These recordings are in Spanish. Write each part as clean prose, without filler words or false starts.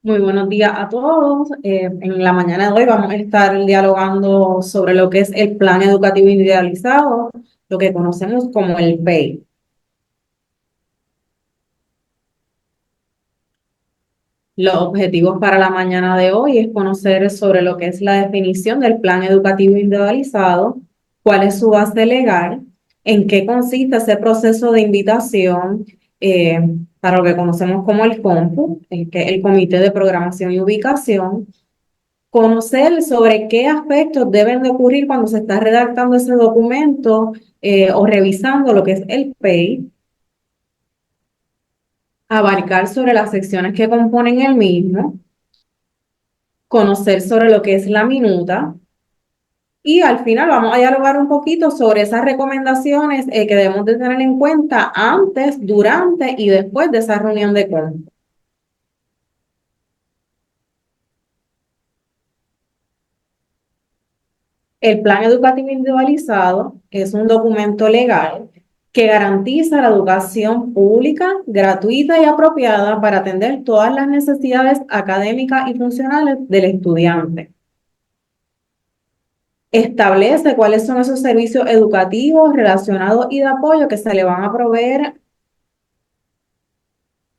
Muy buenos días a todos. En la mañana de hoy vamos a estar dialogando sobre lo que es el Plan Educativo Individualizado, lo que conocemos como el PEI. Los objetivos para la mañana de hoy es conocer sobre lo que es la definición del Plan Educativo Individualizado, cuál es su base legal, en qué consiste ese proceso de invitación eh, para lo que conocemos como el COMPU, que es el Comité de Programación y Ubicación. Conocer sobre qué aspectos deben de ocurrir cuando se está redactando ese documento o revisando lo que es el PEI, abarcar sobre las secciones que componen el mismo, conocer sobre lo que es la minuta y al final vamos a dialogar un poquito sobre esas recomendaciones que debemos de tener en cuenta antes, durante y después de esa reunión de cómputo. El Plan Educativo Individualizado es un documento legal que garantiza la educación pública, gratuita y apropiada para atender todas las necesidades académicas y funcionales del estudiante. Establece cuáles son esos servicios educativos relacionados y de apoyo que se le van a proveer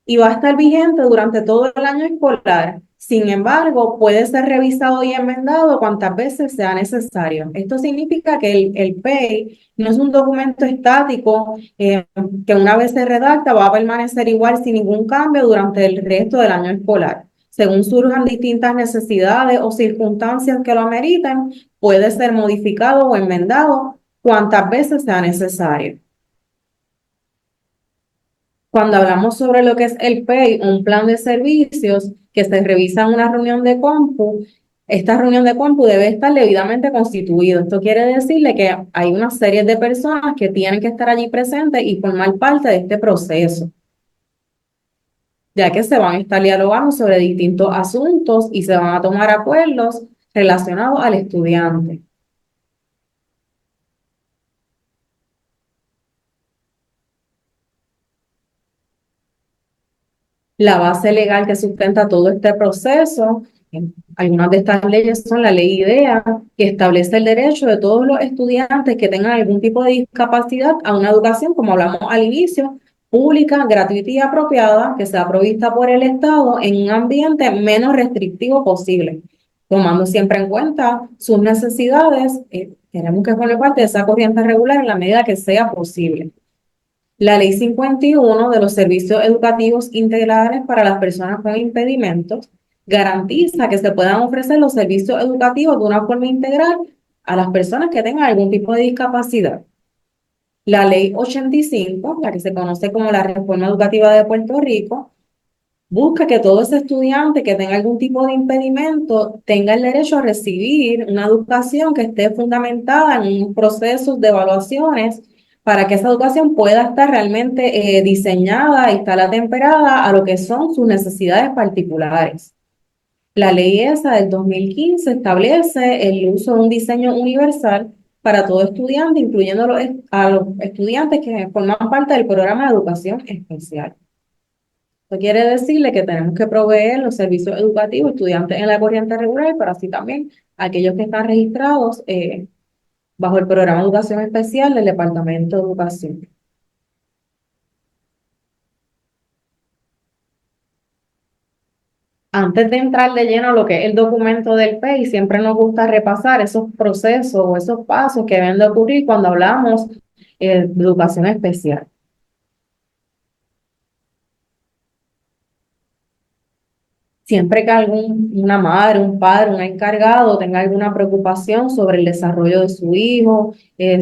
y va a estar vigente durante todo el año escolar. Sin embargo, puede ser revisado y enmendado cuantas veces sea necesario. Esto significa que el PEI no es un documento estático que una vez se redacta va a permanecer igual sin ningún cambio durante el resto del año escolar. Según surjan distintas necesidades o circunstancias que lo ameriten, puede ser modificado o enmendado cuantas veces sea necesario. Cuando hablamos sobre lo que es el PEI, un plan de servicios que se revisa en una reunión de compu, esta reunión de compu debe estar debidamente constituida. Esto quiere decirle que hay una serie de personas que tienen que estar allí presentes y formar parte de este proceso, ya que se van a estar dialogando sobre distintos asuntos y se van a tomar acuerdos relacionados al estudiante. La base legal que sustenta todo este proceso. Algunas de estas leyes son la Ley IDEA, que establece el derecho de todos los estudiantes que tengan algún tipo de discapacidad a una educación, como hablamos al inicio, pública, gratuita y apropiada, que sea provista por el Estado en un ambiente menos restrictivo posible, tomando siempre en cuenta sus necesidades. Tenemos que formar parte de esa corriente regular en la medida que sea posible. La Ley 51 de los Servicios Educativos Integrales para las Personas con Impedimentos garantiza que se puedan ofrecer los servicios educativos de una forma integral a las personas que tengan algún tipo de discapacidad. La Ley 85, la que se conoce como la Reforma Educativa de Puerto Rico, busca que todo ese estudiante que tenga algún tipo de impedimento tenga el derecho a recibir una educación que esté fundamentada en un proceso de evaluaciones para que esa educación pueda estar realmente diseñada y estar atemperada a lo que son sus necesidades particulares. La ley esa del 2015 establece el uso de un diseño universal para todo estudiante, incluyendo a los estudiantes que forman parte del programa de educación especial. Esto quiere decirle que tenemos que proveer los servicios educativos a estudiantes en la corriente regular, pero así también a aquellos que están registrados bajo el programa de educación especial del Departamento de Educación. Antes de entrar de lleno a lo que es el documento del PEI, siempre nos gusta repasar esos procesos o esos pasos que deben de ocurrir cuando hablamos de educación especial. Siempre que una madre, un padre, un encargado tenga alguna preocupación sobre el desarrollo de su hijo,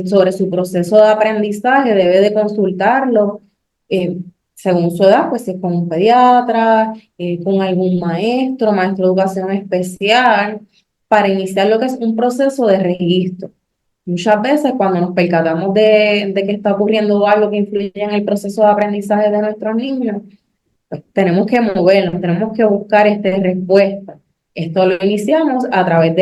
sobre su proceso de aprendizaje, debe de consultarlo eh, según su edad, pues si es con un pediatra, con algún maestro de educación especial, para iniciar lo que es un proceso de registro. Muchas veces cuando nos percatamos de que está ocurriendo algo que influye en el proceso de aprendizaje de nuestros niños, pues tenemos que movernos, tenemos que buscar respuesta. Esto lo iniciamos a través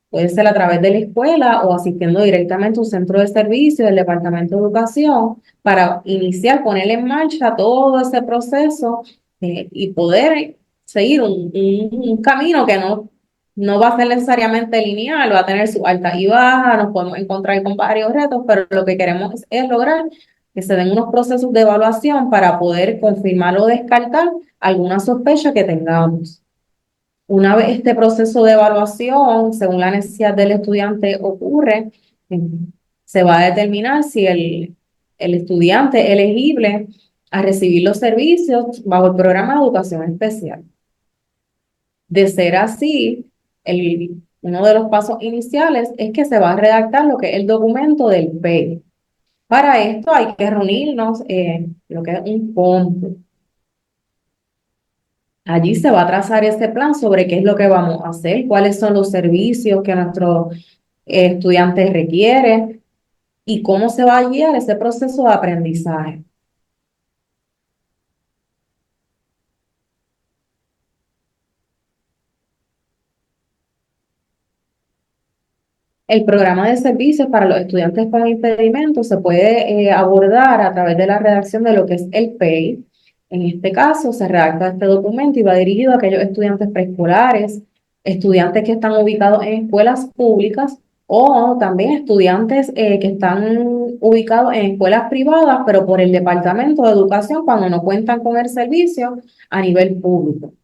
puede ser a través de la escuela o asistiendo directamente a un centro de servicio del Departamento de Educación para iniciar, poner en marcha todo ese proceso y poder seguir un camino que no va a ser necesariamente lineal, va a tener sus altas y bajas, nos podemos encontrar con varios retos, pero lo que queremos es lograr que se den unos procesos de evaluación para poder confirmar o descartar alguna sospecha que tengamos. Una vez este proceso de evaluación, según la necesidad del estudiante ocurre, eh, se va a determinar si el estudiante es elegible a recibir los servicios bajo el programa de educación especial. De ser así, uno de los pasos iniciales es que se va a redactar lo que es el documento del PEI. Para esto hay que reunirnos lo que es un punto. Allí se va a trazar ese plan sobre qué es lo que vamos a hacer, cuáles son los servicios que nuestros estudiantes requieren y cómo se va a guiar ese proceso de aprendizaje. El programa de servicios para los estudiantes con impedimentos se puede abordar a través de la redacción de lo que es el PEI. En este caso, se redacta este documento y va dirigido a aquellos estudiantes preescolares, estudiantes que están ubicados en escuelas públicas o también estudiantes que están ubicados en escuelas privadas, pero por el Departamento de Educación cuando no cuentan con el servicio a nivel público.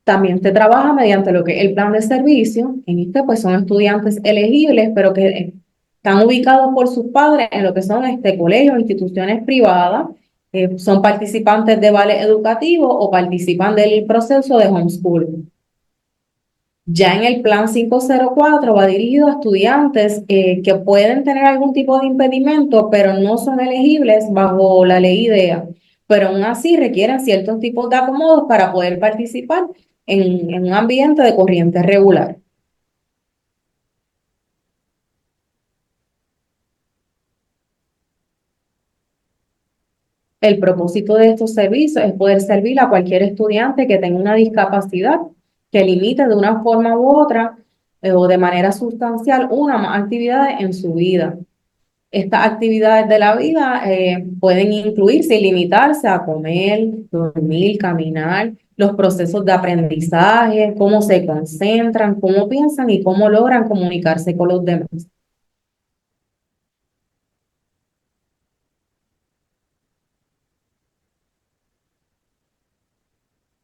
También se trabaja mediante lo que es el plan de servicio. En este, pues son estudiantes elegibles, pero que están ubicados por sus padres en lo que son colegios, instituciones privadas, son participantes de vales educativos o participan del proceso de homeschooling. Ya en el plan 504 va dirigido a estudiantes que pueden tener algún tipo de impedimento, pero no son elegibles bajo la ley IDEA, pero aún así requieren ciertos tipos de acomodos para poder participar en un ambiente de corriente regular. El propósito de estos servicios es poder servir a cualquier estudiante que tenga una discapacidad que limite de una forma u otra o de manera sustancial una o más actividades en su vida. Estas actividades de la vida pueden incluirse y limitarse a comer, dormir, caminar, los procesos de aprendizaje, cómo se concentran, cómo piensan y cómo logran comunicarse con los demás.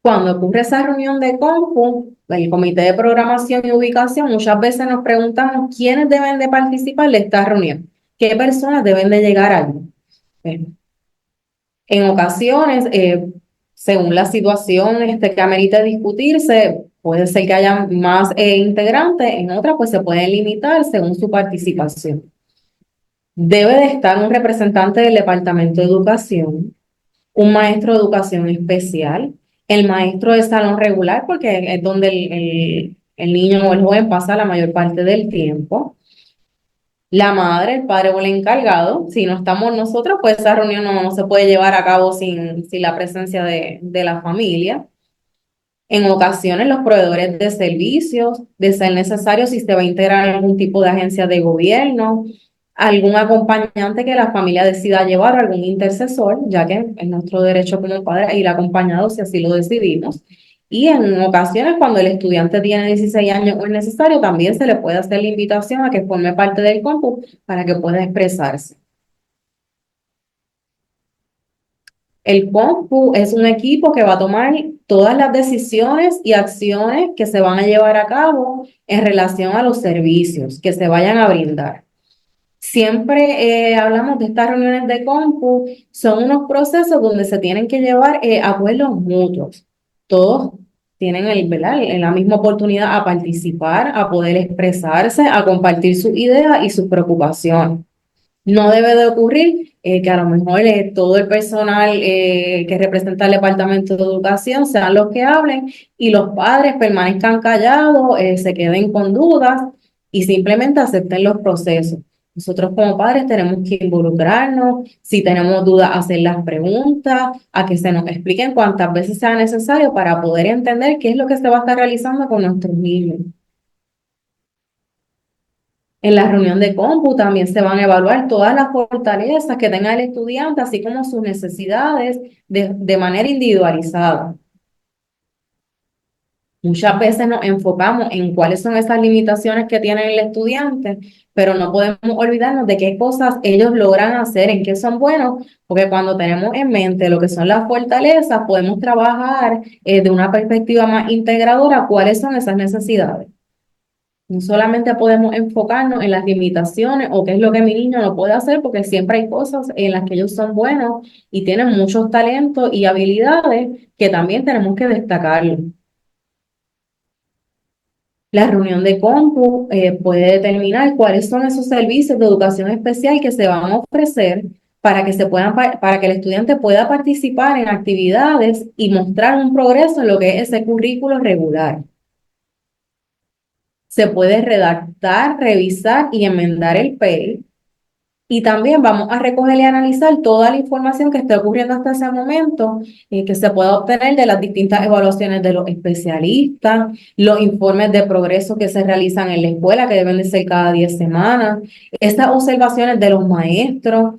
Cuando ocurre esa reunión de compu, el comité de programación y ubicación, muchas veces nos preguntamos quiénes deben de participar de esta reunión, qué personas deben de llegar allí. Eh, En ocasiones, según la situación que amerita discutirse, puede ser que haya más integrantes, en otras pues se pueden limitar según su participación. Debe de estar un representante del Departamento de Educación, un maestro de educación especial, el maestro de salón regular, porque es donde el niño o el joven pasa la mayor parte del tiempo, la madre, el padre o el encargado. Si no estamos nosotros, pues esa reunión no se puede llevar a cabo sin la presencia de la familia. En ocasiones, los proveedores de servicios, de ser necesario si se va a integrar algún tipo de agencia de gobierno, algún acompañante que la familia decida llevar, algún intercesor, ya que es nuestro derecho como padre ir acompañado si así lo decidimos. Y en ocasiones, cuando el estudiante tiene 16 años o es necesario, también se le puede hacer la invitación a que forme parte del compu para que pueda expresarse. El COMPU es un equipo que va a tomar todas las decisiones y acciones que se van a llevar a cabo en relación a los servicios que se vayan a brindar. Siempre hablamos de estas reuniones de COMPU, son unos procesos donde se tienen que llevar acuerdos mutuos. Todos tienen ¿verdad? La misma oportunidad a participar, a poder expresarse, a compartir sus ideas y sus preocupaciones. No debe de ocurrir que a lo mejor todo el personal que representa el Departamento de Educación sean los que hablen y los padres permanezcan callados, se queden con dudas y simplemente acepten los procesos. Nosotros como padres tenemos que involucrarnos, si tenemos dudas, hacer las preguntas, a que se nos expliquen cuantas veces sea necesario para poder entender qué es lo que se va a estar realizando con nuestros niños. En la reunión de cómputo también se van a evaluar todas las fortalezas que tenga el estudiante, así como sus necesidades de manera individualizada. Muchas veces nos enfocamos en cuáles son esas limitaciones que tiene el estudiante, pero no podemos olvidarnos de qué cosas ellos logran hacer, en qué son buenos, porque cuando tenemos en mente lo que son las fortalezas, podemos trabajar de una perspectiva más integradora cuáles son esas necesidades. No solamente podemos enfocarnos en las limitaciones o qué es lo que mi niño no puede hacer, porque siempre hay cosas en las que ellos son buenos y tienen muchos talentos y habilidades que también tenemos que destacarlos. La reunión de compu puede determinar cuáles son esos servicios de educación especial que se van a ofrecer para que para que el estudiante pueda participar en actividades y mostrar un progreso en lo que es ese currículo regular. Se puede redactar, revisar y enmendar el PEI. Y también vamos a recoger y analizar toda la información que esté ocurriendo hasta ese momento, que se pueda obtener de las distintas evaluaciones de los especialistas, los informes de progreso que se realizan en la escuela, que deben de ser cada 10 semanas, estas observaciones de los maestros,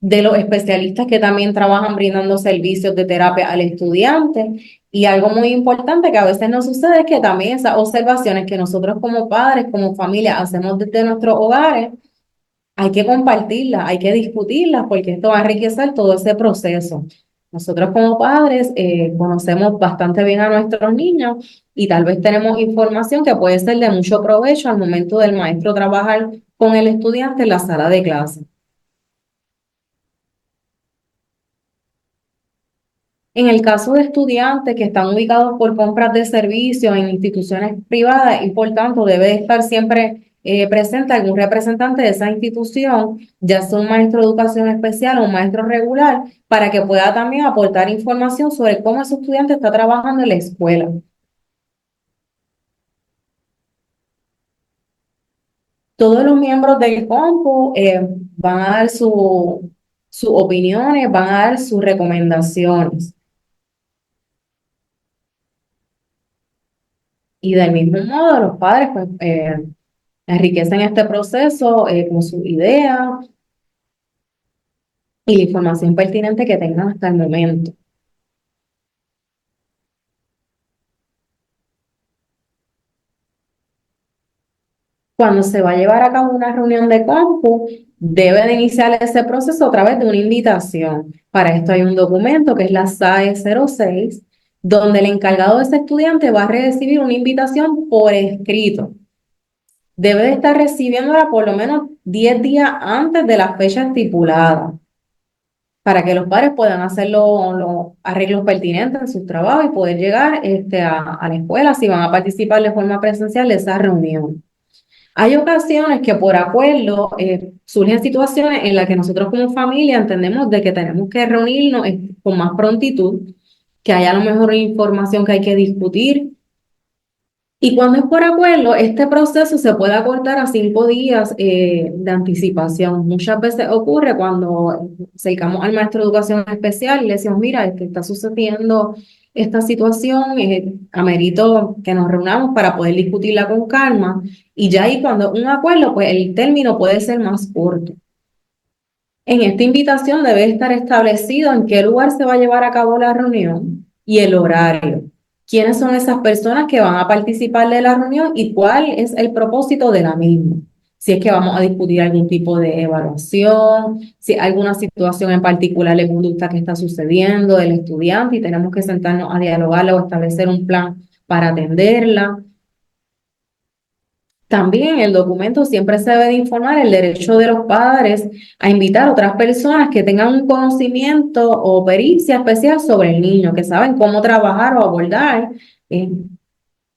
de los especialistas que también trabajan brindando servicios de terapia al estudiante. Y algo muy importante que a veces no sucede es que también esas observaciones que nosotros como padres, como familia, hacemos desde nuestros hogares, hay que compartirlas, hay que discutirlas, porque esto va a enriquecer todo ese proceso. Nosotros como padres conocemos bastante bien a nuestros niños y tal vez tenemos información que puede ser de mucho provecho al momento del maestro trabajar con el estudiante en la sala de clase. En el caso de estudiantes que están ubicados por compras de servicios en instituciones privadas y por tanto debe estar siempre presente algún representante de esa institución, ya sea un maestro de educación especial o un maestro regular, para que pueda también aportar información sobre cómo ese estudiante está trabajando en la escuela. Todos los miembros del compu van a dar sus opiniones, van a dar sus recomendaciones. Y del mismo modo, los padres pues, enriquecen este proceso con sus ideas y la información pertinente que tengan hasta el momento. Cuando se va a llevar a cabo una reunión de compu, debe de iniciar ese proceso a través de una invitación. Para esto hay un documento que es la SAE 06, donde el encargado de ese estudiante va a recibir una invitación por escrito. Debe de estar recibiéndola por lo menos 10 días antes de la fecha estipulada, para que los padres puedan hacer los arreglos pertinentes en sus trabajos y poder llegar a la escuela si van a participar de forma presencial de esa reunión. Hay ocasiones que por acuerdo surgen situaciones en las que nosotros como familia entendemos de que tenemos que reunirnos con más prontitud, que haya a lo mejor información que hay que discutir. Y cuando es por acuerdo, este proceso se puede acortar a 5 días de anticipación. Muchas veces ocurre cuando acercamos al maestro de educación especial y le decimos, mira, es que está sucediendo esta situación, amerito que nos reunamos para poder discutirla con calma. Y ya ahí cuando un acuerdo, pues el término puede ser más corto. En esta invitación debe estar establecido en qué lugar se va a llevar a cabo la reunión y el horario. ¿Quiénes son esas personas que van a participar de la reunión y cuál es el propósito de la misma? Si es que vamos a discutir algún tipo de evaluación, si hay alguna situación en particular de conducta que está sucediendo del estudiante y tenemos que sentarnos a dialogarla o establecer un plan para atenderla. También el documento siempre se debe de informar el derecho de los padres a invitar a otras personas que tengan un conocimiento o pericia especial sobre el niño, que saben cómo trabajar o abordar eh,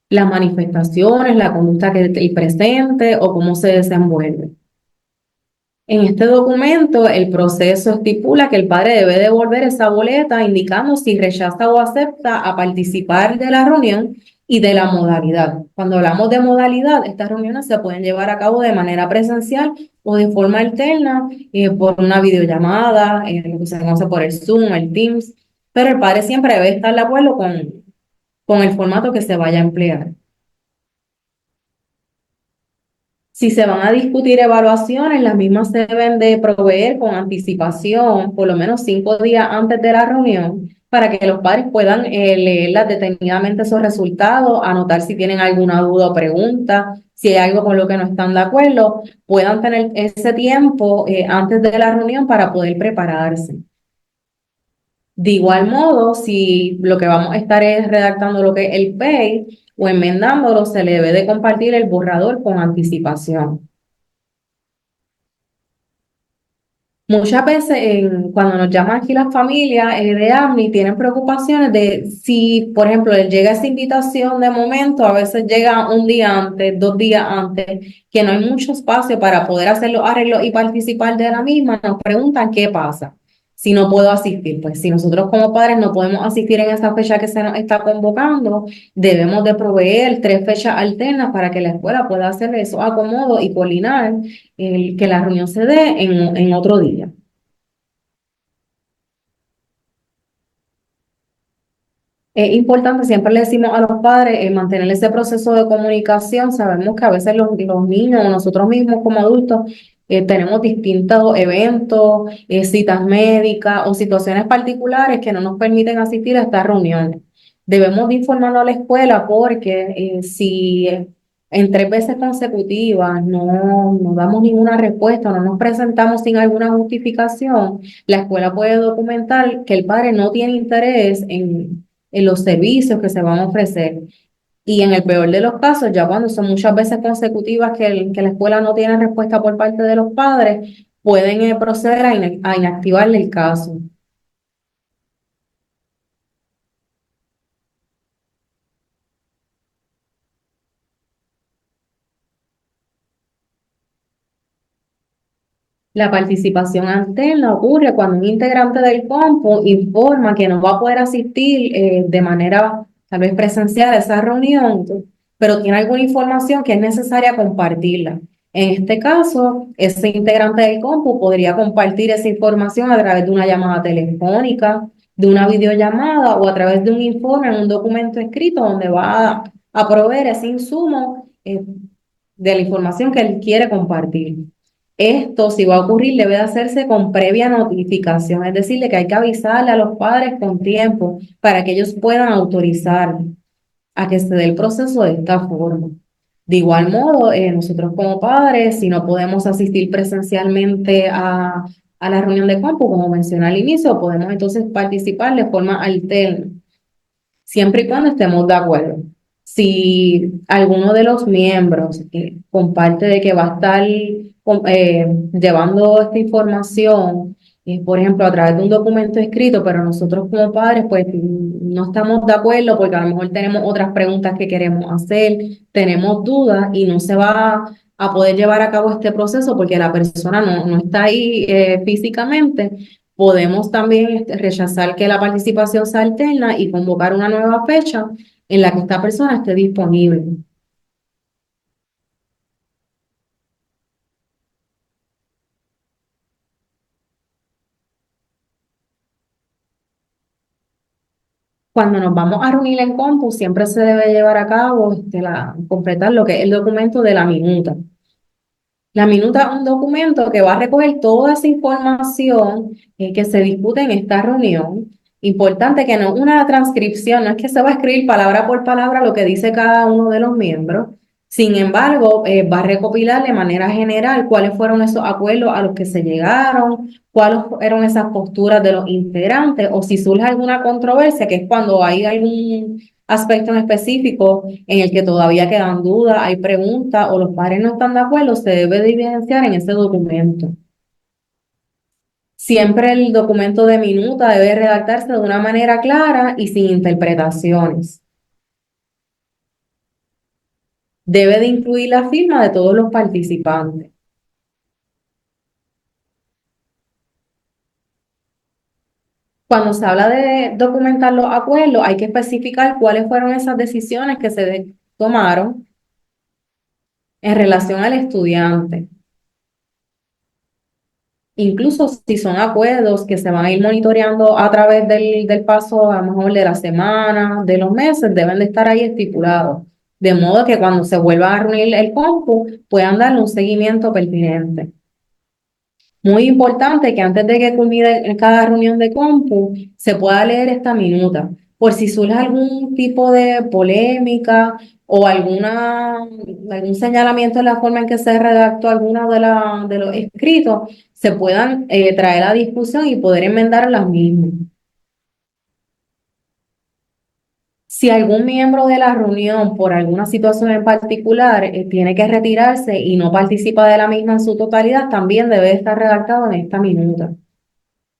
las manifestaciones, la conducta que el presente o cómo se desenvuelve. En este documento, el proceso estipula que el padre debe devolver esa boleta indicando si rechaza o acepta a participar de la reunión y de la modalidad. Cuando hablamos de modalidad, estas reuniones se pueden llevar a cabo de manera presencial o de forma alterna, por una videollamada, lo que se conoce por el Zoom, el Teams, pero el padre siempre debe estar de acuerdo con el formato que se vaya a emplear. Si se van a discutir evaluaciones, las mismas se deben de proveer con anticipación, por lo menos 5 días antes de la reunión, para que los padres puedan leerlas detenidamente esos resultados, anotar si tienen alguna duda o pregunta, si hay algo con lo que no están de acuerdo, puedan tener ese tiempo antes de la reunión para poder prepararse. De igual modo, si lo que vamos a estar es redactando lo que es el PEI o enmendándolo, se le debe de compartir el borrador con anticipación. Muchas veces cuando nos llaman aquí las familias de AMNI tienen preocupaciones de si, por ejemplo, les llega esa invitación de momento, a veces llega un día antes, 2 días antes, que no hay mucho espacio para poder hacer los arreglos y participar de la misma, nos preguntan qué pasa si no puedo asistir. Pues si nosotros como padres no podemos asistir en esa fecha que se nos está convocando, debemos de proveer 3 fechas alternas para que la escuela pueda hacer esos acomodos y coordinar que la reunión se dé en otro día. Es importante, siempre le decimos a los padres, mantener ese proceso de comunicación. Sabemos que a veces los niños o nosotros mismos como adultos tenemos distintos eventos, citas médicas o situaciones particulares que no nos permiten asistir a estas reuniones. Debemos de informarlo a la escuela porque si en 3 veces consecutivas no damos ninguna respuesta, no nos presentamos sin alguna justificación, la escuela puede documentar que el padre no tiene interés en los servicios que se van a ofrecer. Y en el peor de los casos, ya cuando son muchas veces consecutivas que la escuela no tiene respuesta por parte de los padres, pueden proceder a inactivarle el caso. La participación alterna ocurre cuando un integrante del compo informa que no va a poder asistir de manera tal vez presencial a esa reunión, pero tiene alguna información que es necesaria compartirla. En este caso, ese integrante del compo podría compartir esa información a través de una llamada telefónica, de una videollamada o a través de un informe en un documento escrito donde va a proveer ese insumo de la información que él quiere compartir. Esto, si va a ocurrir, debe de hacerse con previa notificación, es decir, de que hay que avisarle a los padres con tiempo para que ellos puedan autorizar a que se dé el proceso de esta forma. De igual modo, nosotros como padres, si no podemos asistir presencialmente a la reunión de campo, como mencioné al inicio, podemos entonces participar de forma alterna siempre y cuando estemos de acuerdo. Si alguno de los miembros comparte de que va a estar llevando esta información, por ejemplo, a través de un documento escrito, pero nosotros como padres, pues no estamos de acuerdo porque a lo mejor tenemos otras preguntas que queremos hacer, tenemos dudas y no se va a poder llevar a cabo este proceso porque la persona no está ahí físicamente. Podemos también rechazar que la participación sea alterna y convocar una nueva fecha en la que esta persona esté disponible. Cuando nos vamos a reunir en compu, siempre se debe llevar a cabo, completar lo que es el documento de la minuta. La minuta es un documento que va a recoger toda esa información que se discute en esta reunión. Importante que no una transcripción, no es que se va a escribir palabra por palabra lo que dice cada uno de los miembros. Sin embargo, va a recopilar de manera general cuáles fueron esos acuerdos a los que se llegaron, cuáles fueron esas posturas de los integrantes o si surge alguna controversia, que es cuando hay algún aspecto en específico en el que todavía quedan dudas, hay preguntas o los padres no están de acuerdo, se debe de evidenciar en ese documento. Siempre el documento de minuta debe redactarse de una manera clara y sin interpretaciones. Debe de incluir la firma de todos los participantes. Cuando se habla de documentar los acuerdos, hay que especificar cuáles fueron esas decisiones que se tomaron en relación al estudiante. Incluso si son acuerdos que se van a ir monitoreando a través del paso, a lo mejor de la semana, de los meses, deben de estar ahí estipulados. de modo que cuando se vuelva a reunir el compu puedan darle un seguimiento pertinente. Muy importante que antes de que culmine cada reunión de compu se pueda leer esta minuta, por si surge algún tipo de polémica o algún señalamiento en la forma en que se redactó alguna de los escritos, se puedan traer a discusión y poder enmendar las mismas. Si algún miembro de la reunión, por alguna situación en particular, tiene que retirarse y no participa de la misma en su totalidad, también debe estar redactado en esta minuta.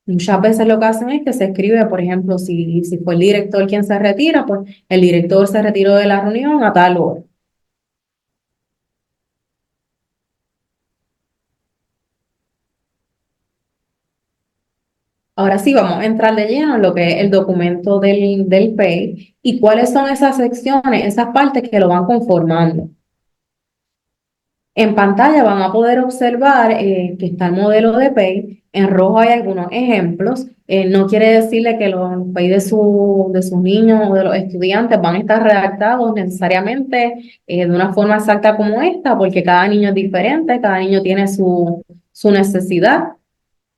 Muchas veces lo que hacen es que se escribe, por ejemplo, si fue el director quien se retira, pues el director se retiró de la reunión a tal hora. Ahora sí, vamos a entrar de lleno en lo que es el documento del PEI y cuáles son esas secciones, esas partes que lo van conformando. En pantalla van a poder observar que está el modelo de PEI. En rojo hay algunos ejemplos. No quiere decirle que los PEI de sus niños o de los estudiantes van a estar redactados necesariamente de una forma exacta como esta, porque cada niño es diferente, cada niño tiene su necesidad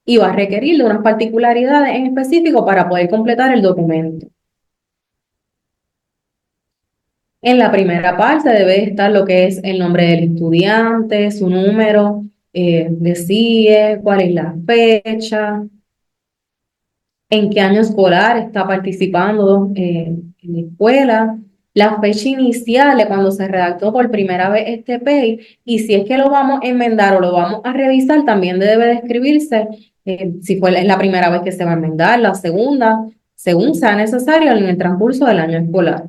y va a requerir de unas particularidades en específico para poder completar el documento. En la primera parte debe estar lo que es el nombre del estudiante, su número de CIE, cuál es la fecha, en qué año escolar está participando en la escuela, la fecha inicial de cuando se redactó por primera vez este PEI, y si es que lo vamos a enmendar o lo vamos a revisar, también debe describirse si es la primera vez que se va a enmendar, la segunda, según sea necesario en el transcurso del año escolar.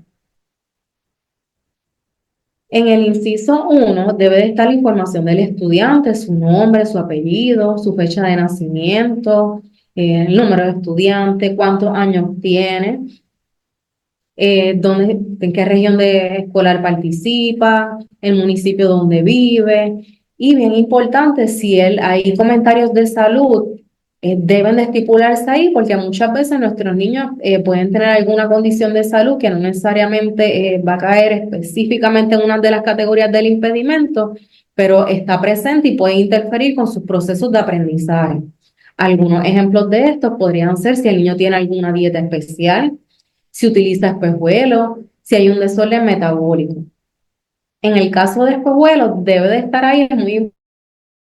En el inciso 1 debe de estar la información del estudiante, su nombre, su apellido, su fecha de nacimiento, el número de estudiante, cuántos años tiene, en qué región escolar participa, el municipio donde vive. Y bien importante, si hay comentarios de salud, deben de estipularse ahí, porque muchas veces nuestros niños pueden tener alguna condición de salud que no necesariamente va a caer específicamente en una de las categorías del impedimento, pero está presente y puede interferir con sus procesos de aprendizaje. Algunos ejemplos de estos podrían ser si el niño tiene alguna dieta especial, si utiliza espejuelos, si hay un desorden metabólico. En el caso de espejuelos, debe de estar ahí, es muy importante.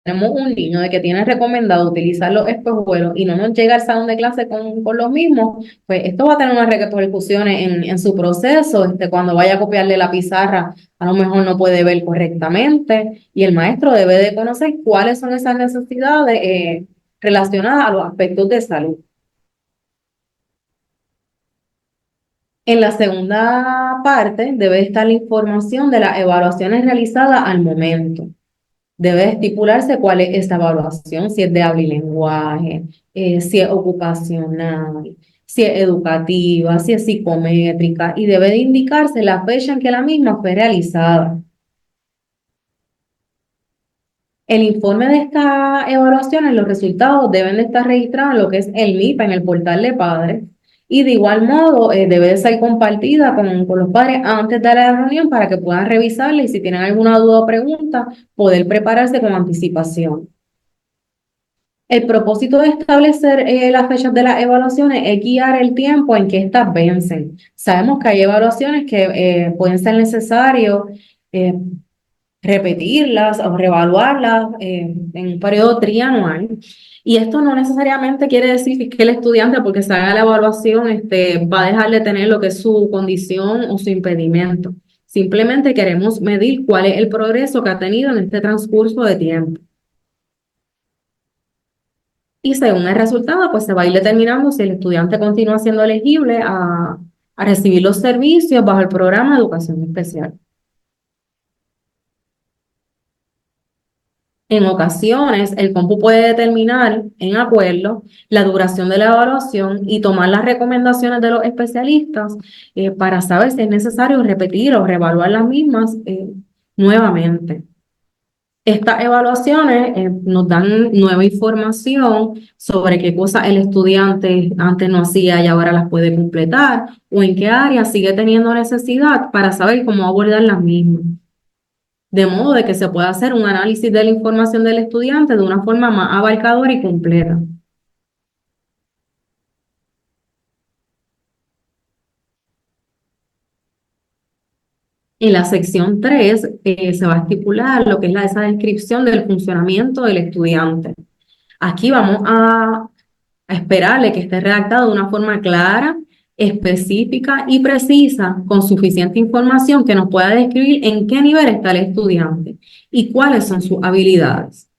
Tenemos un niño de que tiene recomendado utilizar los espejuelos y no nos llega al salón de clase con los mismos, pues esto va a tener unas repercusiones en su proceso. Cuando vaya a copiarle la pizarra, a lo mejor no puede ver correctamente y el maestro debe de conocer cuáles son esas necesidades relacionadas a los aspectos de salud. En la segunda parte debe estar la información de las evaluaciones realizadas al momento. Debe estipularse cuál es esa evaluación, si es de habla y lenguaje, si es ocupacional, si es educativa, si es psicométrica, y debe de indicarse la fecha en que la misma fue realizada. El informe de estas evaluaciones, los resultados deben de estar registrados en lo que es el MIPA, en el portal de padres, y de igual modo debe de ser compartida con los padres antes de la reunión para que puedan revisarla y si tienen alguna duda o pregunta, poder prepararse con anticipación. El propósito de establecer las fechas de las evaluaciones es guiar el tiempo en que éstas vencen. Sabemos que hay evaluaciones que pueden ser necesarios eh, repetirlas o reevaluarlas en un periodo trianual. Y esto no necesariamente quiere decir que el estudiante, porque se haga la evaluación, va a dejar de tener lo que es su condición o su impedimento. Simplemente queremos medir cuál es el progreso que ha tenido en este transcurso de tiempo. Y según el resultado, pues se va a ir determinando si el estudiante continúa siendo elegible a recibir los servicios bajo el programa de educación especial. En ocasiones, el compu puede determinar en acuerdo la duración de la evaluación y tomar las recomendaciones de los especialistas para saber si es necesario repetir o reevaluar las mismas nuevamente. Estas evaluaciones nos dan nueva información sobre qué cosas el estudiante antes no hacía y ahora las puede completar, o en qué área sigue teniendo necesidad para saber cómo abordar las mismas. De modo de que se pueda hacer un análisis de la información del estudiante de una forma más abarcadora y completa. En la sección 3 se va a estipular lo que es esa descripción del funcionamiento del estudiante. Aquí vamos a esperarle que esté redactado de una forma clara, específica y precisa, con suficiente información que nos pueda describir en qué nivel está el estudiante y cuáles son sus habilidades.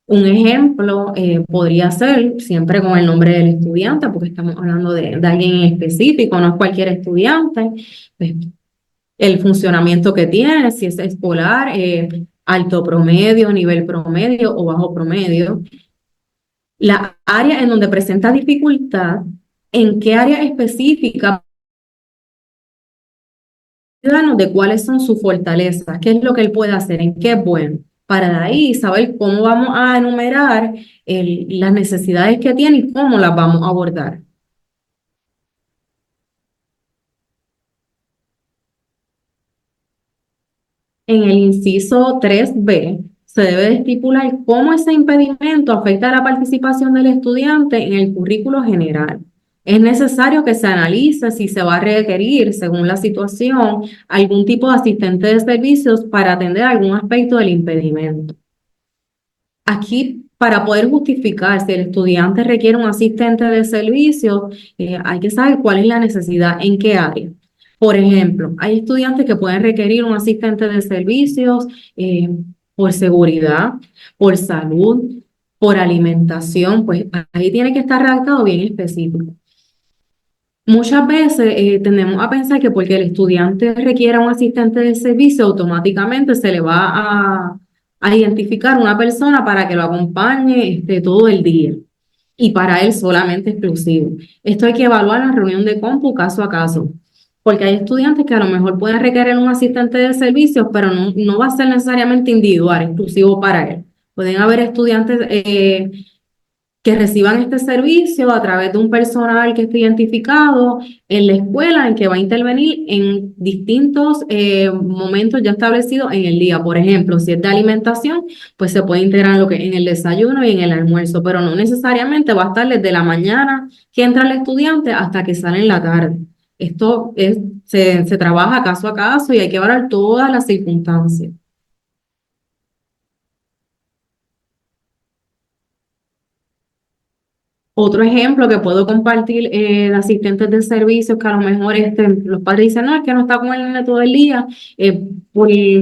Un ejemplo podría ser, siempre con el nombre del estudiante, porque estamos hablando de alguien en específico, no es cualquier estudiante, pues, el funcionamiento que tiene, si es escolar, alto promedio, nivel promedio o bajo promedio, la área en donde presenta dificultad, en qué área específica, de cuáles son sus fortalezas, qué es lo que él puede hacer, en qué es bueno, para de ahí saber cómo vamos a enumerar las necesidades que tiene y cómo las vamos a abordar. En el inciso 3b se debe de estipular cómo ese impedimento afecta a la participación del estudiante en el currículo general. Es necesario que se analice si se va a requerir, según la situación, algún tipo de asistente de servicios para atender algún aspecto del impedimento. Aquí, para poder justificar si el estudiante requiere un asistente de servicio, hay que saber cuál es la necesidad, en qué área. Por ejemplo, hay estudiantes que pueden requerir un asistente de servicios por seguridad, por salud, por alimentación, pues ahí tiene que estar redactado bien específico. Muchas veces tendemos a pensar que porque el estudiante requiera un asistente de servicio, automáticamente se le va a identificar una persona para que lo acompañe todo el día y para él solamente exclusivo. Esto hay que evaluar en la reunión de compu caso a caso, porque hay estudiantes que a lo mejor pueden requerir un asistente de servicios, pero no va a ser necesariamente individual, exclusivo para él. Pueden haber estudiantes que reciban este servicio a través de un personal que esté identificado en la escuela, en que va a intervenir en distintos momentos ya establecidos en el día. Por ejemplo, si es de alimentación, pues se puede integrar en lo que en el desayuno y en el almuerzo, pero no necesariamente va a estar desde la mañana que entra el estudiante hasta que sale en la tarde. Se trabaja caso a caso y hay que evaluar todas las circunstancias. Otro ejemplo que puedo compartir de asistentes de servicios que a lo mejor los padres dicen, no, es que no está con el nene todo el día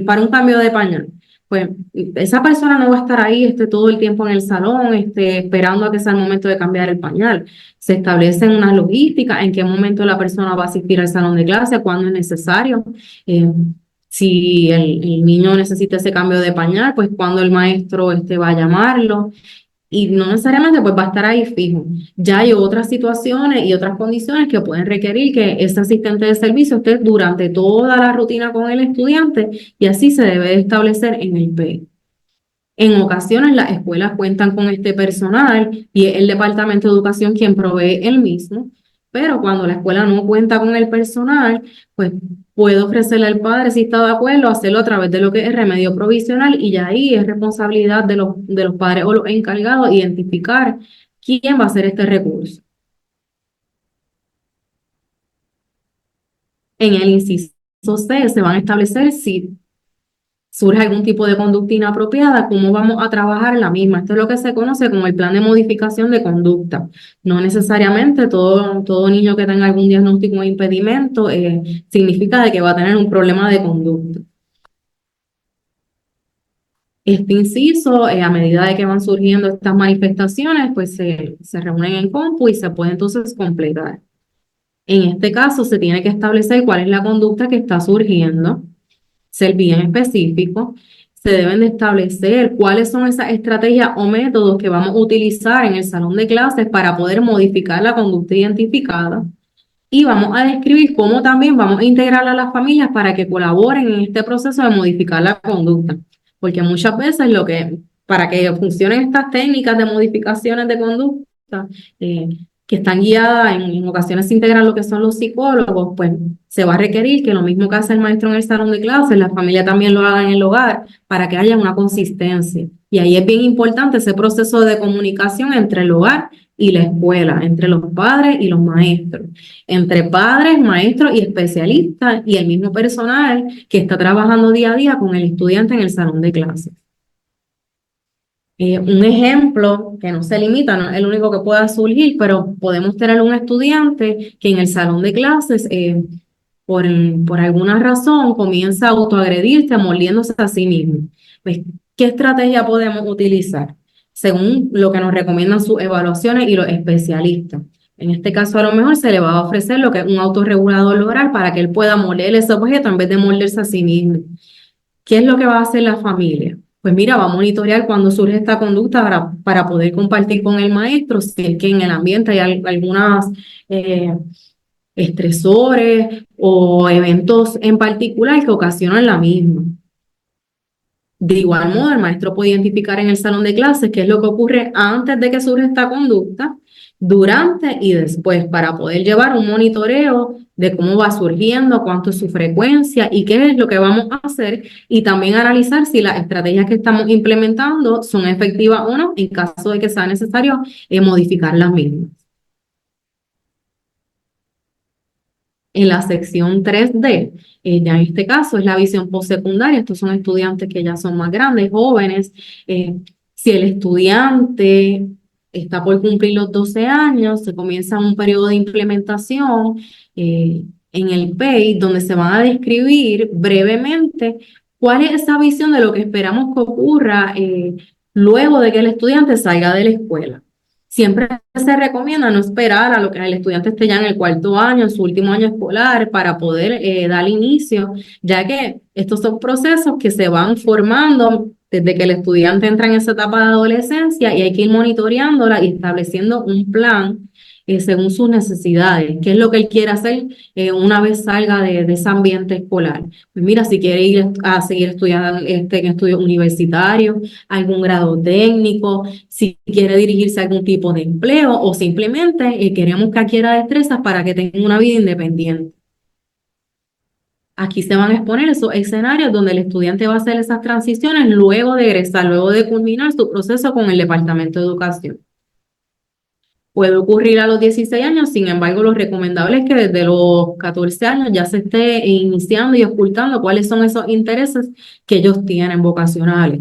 para un cambio de pañal. Pues esa persona no va a estar ahí todo el tiempo en el salón esperando a que sea el momento de cambiar el pañal. Se establecen unas logísticas en qué momento la persona va a asistir al salón de clase, cuándo es necesario. eh, si el niño necesita ese cambio de pañal, pues cuando el maestro va a llamarlo y no necesariamente pues va a estar ahí fijo. Ya hay otras situaciones y otras condiciones que pueden requerir que ese asistente de servicio esté durante toda la rutina con el estudiante y así se debe de establecer en el PE. En ocasiones las escuelas cuentan con este personal y es el Departamento de Educación quien provee el mismo, pero cuando la escuela no cuenta con el personal, pues puede ofrecerle al padre, si está de acuerdo, hacerlo a través de lo que es remedio provisional y ya ahí es responsabilidad de los padres o los encargados identificar quién va a hacer este recurso. En el inciso C se van a establecer si surge algún tipo de conducta inapropiada, cómo vamos a trabajar la misma. Esto es lo que se conoce como el plan de modificación de conducta. No necesariamente todo niño que tenga algún diagnóstico de impedimento significa de que va a tener un problema de conducta. Este inciso, a medida de que van surgiendo estas manifestaciones, pues se reúnen en compu y se puede entonces completar. En este caso, se tiene que establecer cuál es la conducta que está surgiendo, ser bien específico. Se deben de establecer cuáles son esas estrategias o métodos que vamos a utilizar en el salón de clases para poder modificar la conducta identificada. Y vamos a describir cómo también vamos a integrar a las familias para que colaboren en este proceso de modificar la conducta. porque muchas veces para que funcionen estas técnicas de modificaciones de conducta, eh, que están guiadas, en ocasiones se integran lo que son los psicólogos, pues se va a requerir que lo mismo que hace el maestro en el salón de clases, la familia también lo haga en el hogar para que haya una consistencia. Y ahí es bien importante ese proceso de comunicación entre el hogar y la escuela, entre los padres y los maestros, entre padres, maestros y especialistas y el mismo personal que está trabajando día a día con el estudiante en el salón de clases. Un ejemplo que no se limita, no es el único que pueda surgir, pero podemos tener un estudiante que en el salón de clases, por alguna razón, comienza a autoagredirse, moliéndose a sí mismo. Pues, ¿qué estrategia podemos utilizar? Según lo que nos recomiendan sus evaluaciones y los especialistas. En este caso, a lo mejor se le va a ofrecer lo que es un autorregulador oral para que él pueda moler ese objeto en vez de morderse a sí mismo. ¿Qué es lo que va a hacer la familia? Pues mira, va a monitorear cuando surge esta conducta para poder compartir con el maestro si es que en el ambiente hay algunas estresores o eventos en particular que ocasionan la misma. De igual modo, el maestro puede identificar en el salón de clases qué es lo que ocurre antes de que surja esta conducta, durante y después, para poder llevar un monitoreo de cómo va surgiendo, cuánto es su frecuencia y qué es lo que vamos a hacer, y también analizar si las estrategias que estamos implementando son efectivas o no, en caso de que sea necesario modificar las mismas. En la sección 3D, ya en este caso es la visión postsecundaria. Estos son estudiantes que ya son más grandes, jóvenes. Si el estudiante está por cumplir los 12 años, se comienza un periodo de implementación en el PEI, donde se van a describir brevemente cuál es esa visión de lo que esperamos que ocurra luego de que el estudiante salga de la escuela. Siempre se recomienda no esperar a lo que el estudiante esté ya en el cuarto año, en su último año escolar, para poder dar inicio, ya que estos son procesos que se van formando desde que el estudiante entra en esa etapa de adolescencia y hay que ir monitoreándola y estableciendo un plan según sus necesidades, qué es lo que él quiere hacer una vez salga de ese ambiente escolar. Pues mira, si quiere ir a seguir estudiando en estudios universitarios, algún grado técnico, si quiere dirigirse a algún tipo de empleo o simplemente queremos que adquiera destrezas para que tenga una vida independiente. Aquí se van a exponer esos escenarios donde el estudiante va a hacer esas transiciones luego de egresar, luego de culminar su proceso con el Departamento de Educación. Puede ocurrir a los 16 años, sin embargo, lo recomendable es que desde los 14 años ya se esté iniciando y ocultando cuáles son esos intereses que ellos tienen vocacionales.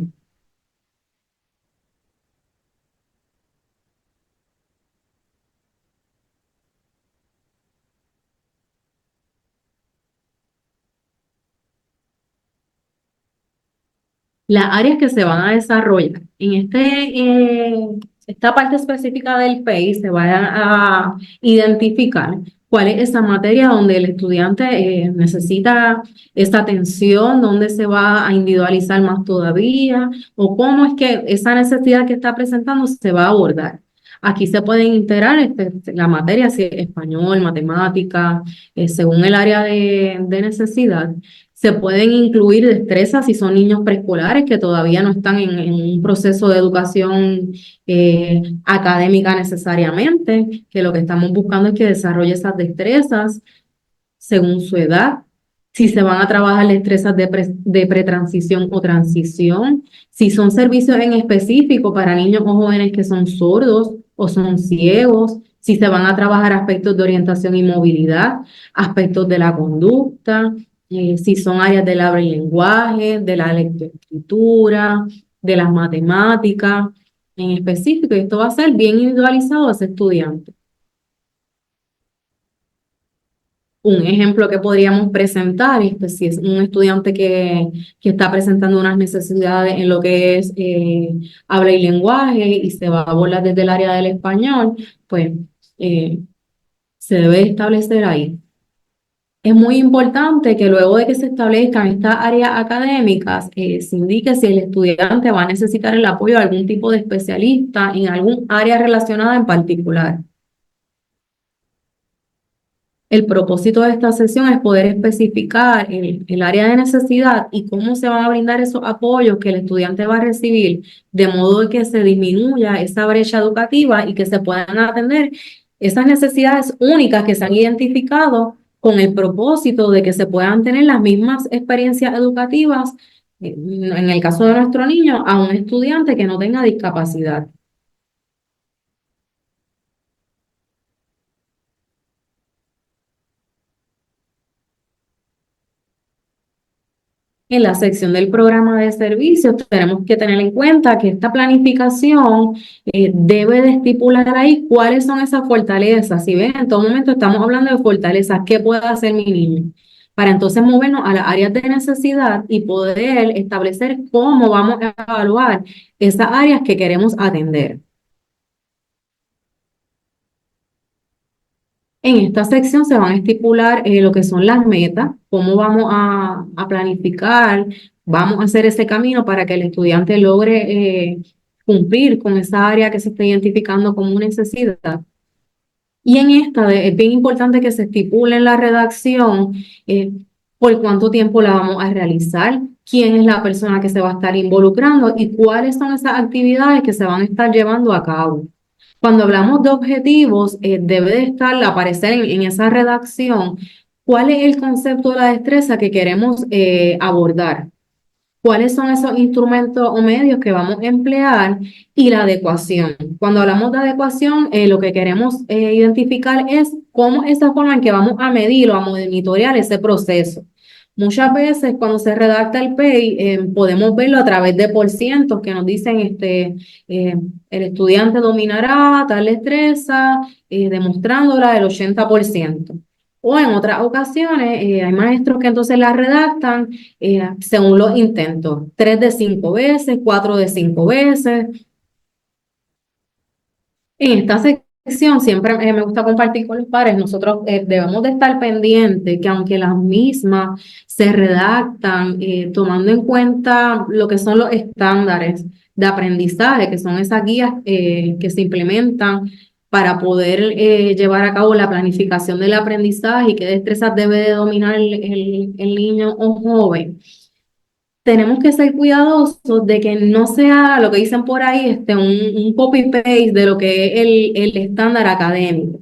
Las áreas que se van a desarrollar. En esta parte específica del PEI se va a identificar cuál es esa materia donde el estudiante necesita esa atención, dónde se va a individualizar más todavía, o cómo es que esa necesidad que está presentando se va a abordar. Aquí se pueden integrar la materia, si es español, matemática, según el área de necesidad. Se pueden incluir destrezas si son niños preescolares que todavía no están en un proceso de educación académica necesariamente, que lo que estamos buscando es que desarrolle esas destrezas según su edad. Si se van a trabajar destrezas de pretransición o transición, si son servicios en específico para niños o jóvenes que son sordos o son ciegos, si se van a trabajar aspectos de orientación y movilidad, aspectos de la conducta, si son áreas del habla y lenguaje, de la lectoescritura, de las matemáticas en específico, y esto va a ser bien individualizado a ese estudiante. Un ejemplo que podríamos presentar, pues si es un estudiante que está presentando unas necesidades en lo que es habla y lenguaje y se va a abordar desde el área del español, pues eh, se debe establecer ahí. Es muy importante que luego de que se establezcan estas áreas académicas, se indique si el estudiante va a necesitar el apoyo de algún tipo de especialista en algún área relacionada en particular. El propósito de esta sesión es poder especificar el área de necesidad y cómo se van a brindar esos apoyos que el estudiante va a recibir, de modo que se disminuya esa brecha educativa y que se puedan atender esas necesidades únicas que se han identificado con el propósito de que se puedan tener las mismas experiencias educativas, en el caso de nuestro niño, a un estudiante que no tenga discapacidad. En la sección del programa de servicios tenemos que tener en cuenta que esta planificación debe de estipular ahí cuáles son esas fortalezas. Si ven, en todo momento estamos hablando de fortalezas, ¿qué puede hacer mi niño? Para entonces movernos a las áreas de necesidad y poder establecer cómo vamos a evaluar esas áreas que queremos atender. En esta sección se van a estipular lo que son las metas, cómo vamos a planificar, vamos a hacer ese camino para que el estudiante logre cumplir con esa área que se está identificando como necesidad. Y en esta es bien importante que se estipule en la redacción por cuánto tiempo la vamos a realizar, quién es la persona que se va a estar involucrando y cuáles son esas actividades que se van a estar llevando a cabo. Cuando hablamos de objetivos, debe de estar, aparecer en esa redacción, cuál es el concepto de la destreza que queremos abordar, cuáles son esos instrumentos o medios que vamos a emplear y la adecuación. Cuando hablamos de adecuación, lo que queremos identificar es cómo es la forma en que vamos a medir o a monitorear ese proceso. Muchas veces cuando se redacta el PEI, podemos verlo a través de porcientos que nos dicen el estudiante dominará tal destreza, demostrándola del 80%. O en otras ocasiones, hay maestros que entonces la redactan según los intentos, 3 de 5 veces, 4 de 5 veces. En esta sección siempre me gusta compartir con los padres, nosotros debemos de estar pendientes que aunque las mismas se redactan tomando en cuenta lo que son los estándares de aprendizaje, que son esas guías que se implementan para poder llevar a cabo la planificación del aprendizaje y qué destrezas debe de dominar el niño o joven. Tenemos que ser cuidadosos de que no sea lo que dicen por ahí, un copy-paste de lo que es el estándar académico.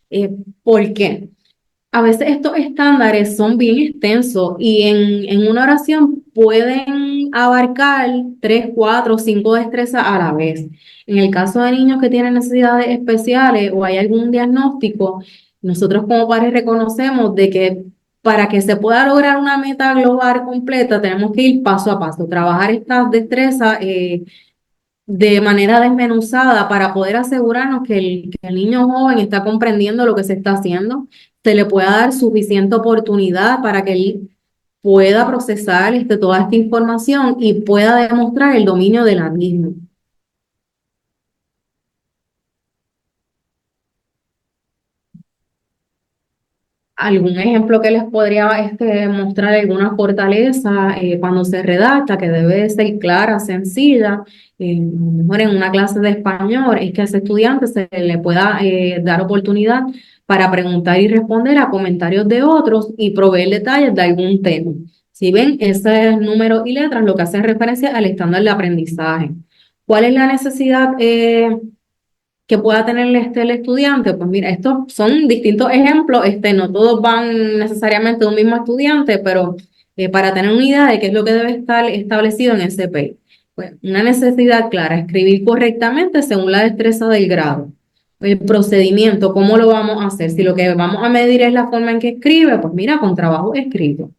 Eh, ¿Por qué? A veces estos estándares son bien extensos y en una oración pueden abarcar 3, 4, 5 destrezas a la vez. En el caso de niños que tienen necesidades especiales o hay algún diagnóstico, nosotros como padres reconocemos de que para que se pueda lograr una meta global completa, tenemos que ir paso a paso, trabajar estas destrezas de manera desmenuzada para poder asegurarnos que el niño joven está comprendiendo lo que se está haciendo, se le pueda dar suficiente oportunidad para que él pueda procesar toda esta información y pueda demostrar el dominio de la misma. Algún ejemplo que les podría mostrar alguna fortaleza cuando se redacta, que debe de ser clara, sencilla, mejor en una clase de español, es que a ese estudiante se le pueda dar oportunidad para preguntar y responder a comentarios de otros y proveer detalles de algún tema. Si ven, ese número y letras lo que hacen referencia al estándar de aprendizaje. ¿Cuál es la necesidad que pueda tener el estudiante? Pues mira, estos son distintos ejemplos, no todos van necesariamente de un mismo estudiante, pero para tener una idea de qué es lo que debe estar establecido en ese PEI. Pues una necesidad clara, escribir correctamente según la destreza del grado. El procedimiento, ¿cómo lo vamos a hacer? Si lo que vamos a medir es la forma en que escribe, pues mira, con trabajo escrito.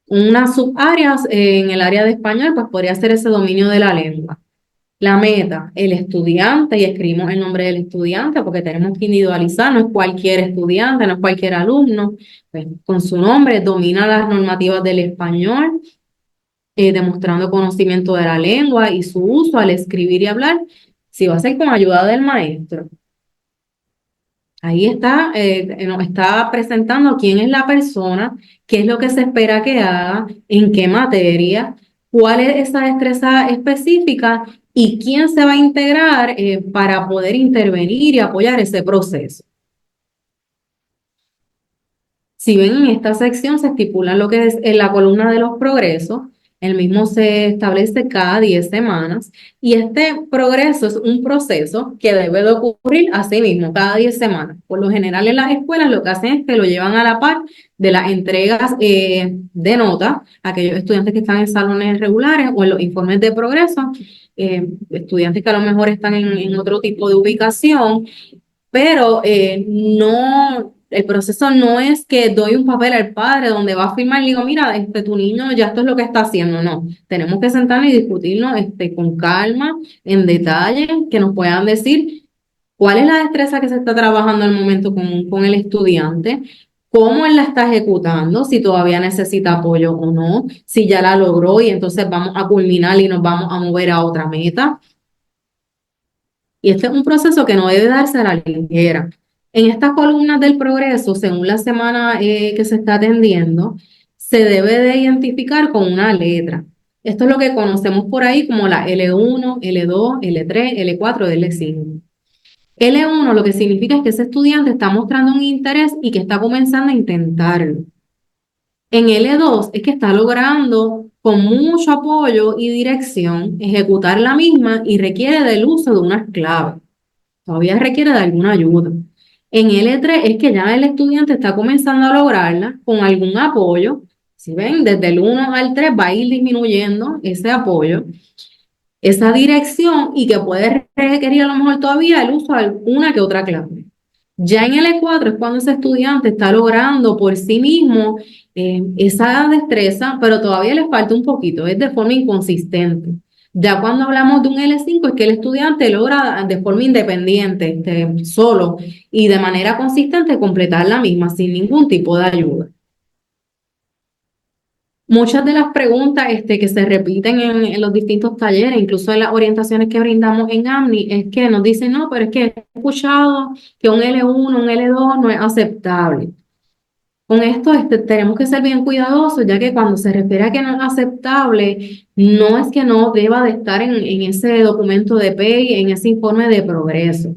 Unas subáreas en el área de español, pues podría ser ese dominio de la lengua. La meta, el estudiante, y escribimos el nombre del estudiante porque tenemos que individualizar, no es cualquier estudiante, no es cualquier alumno, pues, con su nombre domina las normativas del español, demostrando conocimiento de la lengua y su uso al escribir y hablar, si va a ser con ayuda del maestro. Ahí está, nos está presentando quién es la persona, qué es lo que se espera que haga, en qué materia, cuál es esa destreza específica y quién se va a integrar para poder intervenir y apoyar ese proceso. Si ven en esta sección se estipula lo que es en la columna de los progresos, el mismo se establece cada 10 semanas y este progreso es un proceso que debe de ocurrir así mismo, cada 10 semanas. Por lo general en las escuelas lo que hacen es que lo llevan a la par de las entregas de nota a aquellos estudiantes que están en salones regulares o en los informes de progreso, estudiantes que a lo mejor están en otro tipo de ubicación, pero no, el proceso no es que doy un papel al padre donde va a firmar y digo, mira, tu niño ya esto es lo que está haciendo. No, tenemos que sentarnos y discutirlo con calma, en detalle, que nos puedan decir cuál es la destreza que se está trabajando al momento con el estudiante, cómo él la está ejecutando, si todavía necesita apoyo o no, si ya la logró y entonces vamos a culminar y nos vamos a mover a otra meta. Y este es un proceso que no debe darse a la ligera. En estas columnas del progreso, según la semana que se está atendiendo, se debe de identificar con una letra. Esto es lo que conocemos por ahí como la L1, L2, L3, L4, L5. L1 lo que significa es que ese estudiante está mostrando un interés y que está comenzando a intentarlo. En L2 es que está logrando con mucho apoyo y dirección ejecutar la misma y requiere del uso de unas claves. Todavía requiere de alguna ayuda. En L3 es que ya el estudiante está comenzando a lograrla con algún apoyo. Si ven, desde el 1 al 3 va a ir disminuyendo ese apoyo, esa dirección y que puede requerir a lo mejor todavía el uso de alguna que otra clave. Ya en L4 es cuando ese estudiante está logrando por sí mismo esa destreza, pero todavía le falta un poquito, es de forma inconsistente. Ya cuando hablamos de un L5 es que el estudiante logra de forma independiente, solo y de manera consistente completar la misma sin ningún tipo de ayuda. Muchas de las preguntas que se repiten en los distintos talleres, incluso en las orientaciones que brindamos en AMNI, es que nos dicen, no, pero es que he escuchado que un L1, un L2 no es aceptable. Con esto tenemos que ser bien cuidadosos, ya que cuando se refiere a que no es aceptable, no es que no deba de estar en ese documento de PEI, en ese informe de progreso.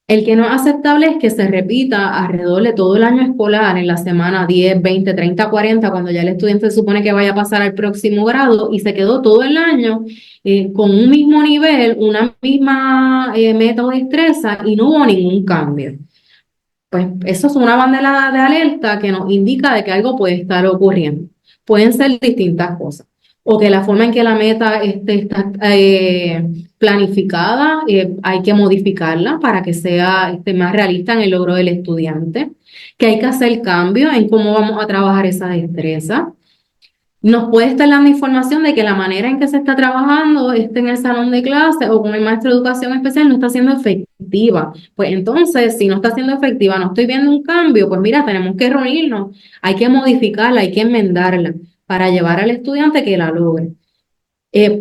El que no es aceptable es que se repita alrededor de todo el año escolar, en la semana 10, 20, 30, 40, cuando ya el estudiante se supone que vaya a pasar al próximo grado y se quedó todo el año con un mismo nivel, una misma meta o destreza y no hubo ningún cambio. Pues eso es una bandera de alerta que nos indica de que algo puede estar ocurriendo. Pueden ser distintas cosas. O que la forma en que la meta está planificada, hay que modificarla para que sea más realista en el logro del estudiante. Que hay que hacer cambios en cómo vamos a trabajar esa destreza. Nos puede estar dando información de que la manera en que se está trabajando en el salón de clase o con el maestro de educación especial no está siendo efectiva. Pues entonces, si no está siendo efectiva, no estoy viendo un cambio, pues mira, tenemos que reunirnos, hay que modificarla, hay que enmendarla para llevar al estudiante que la logre.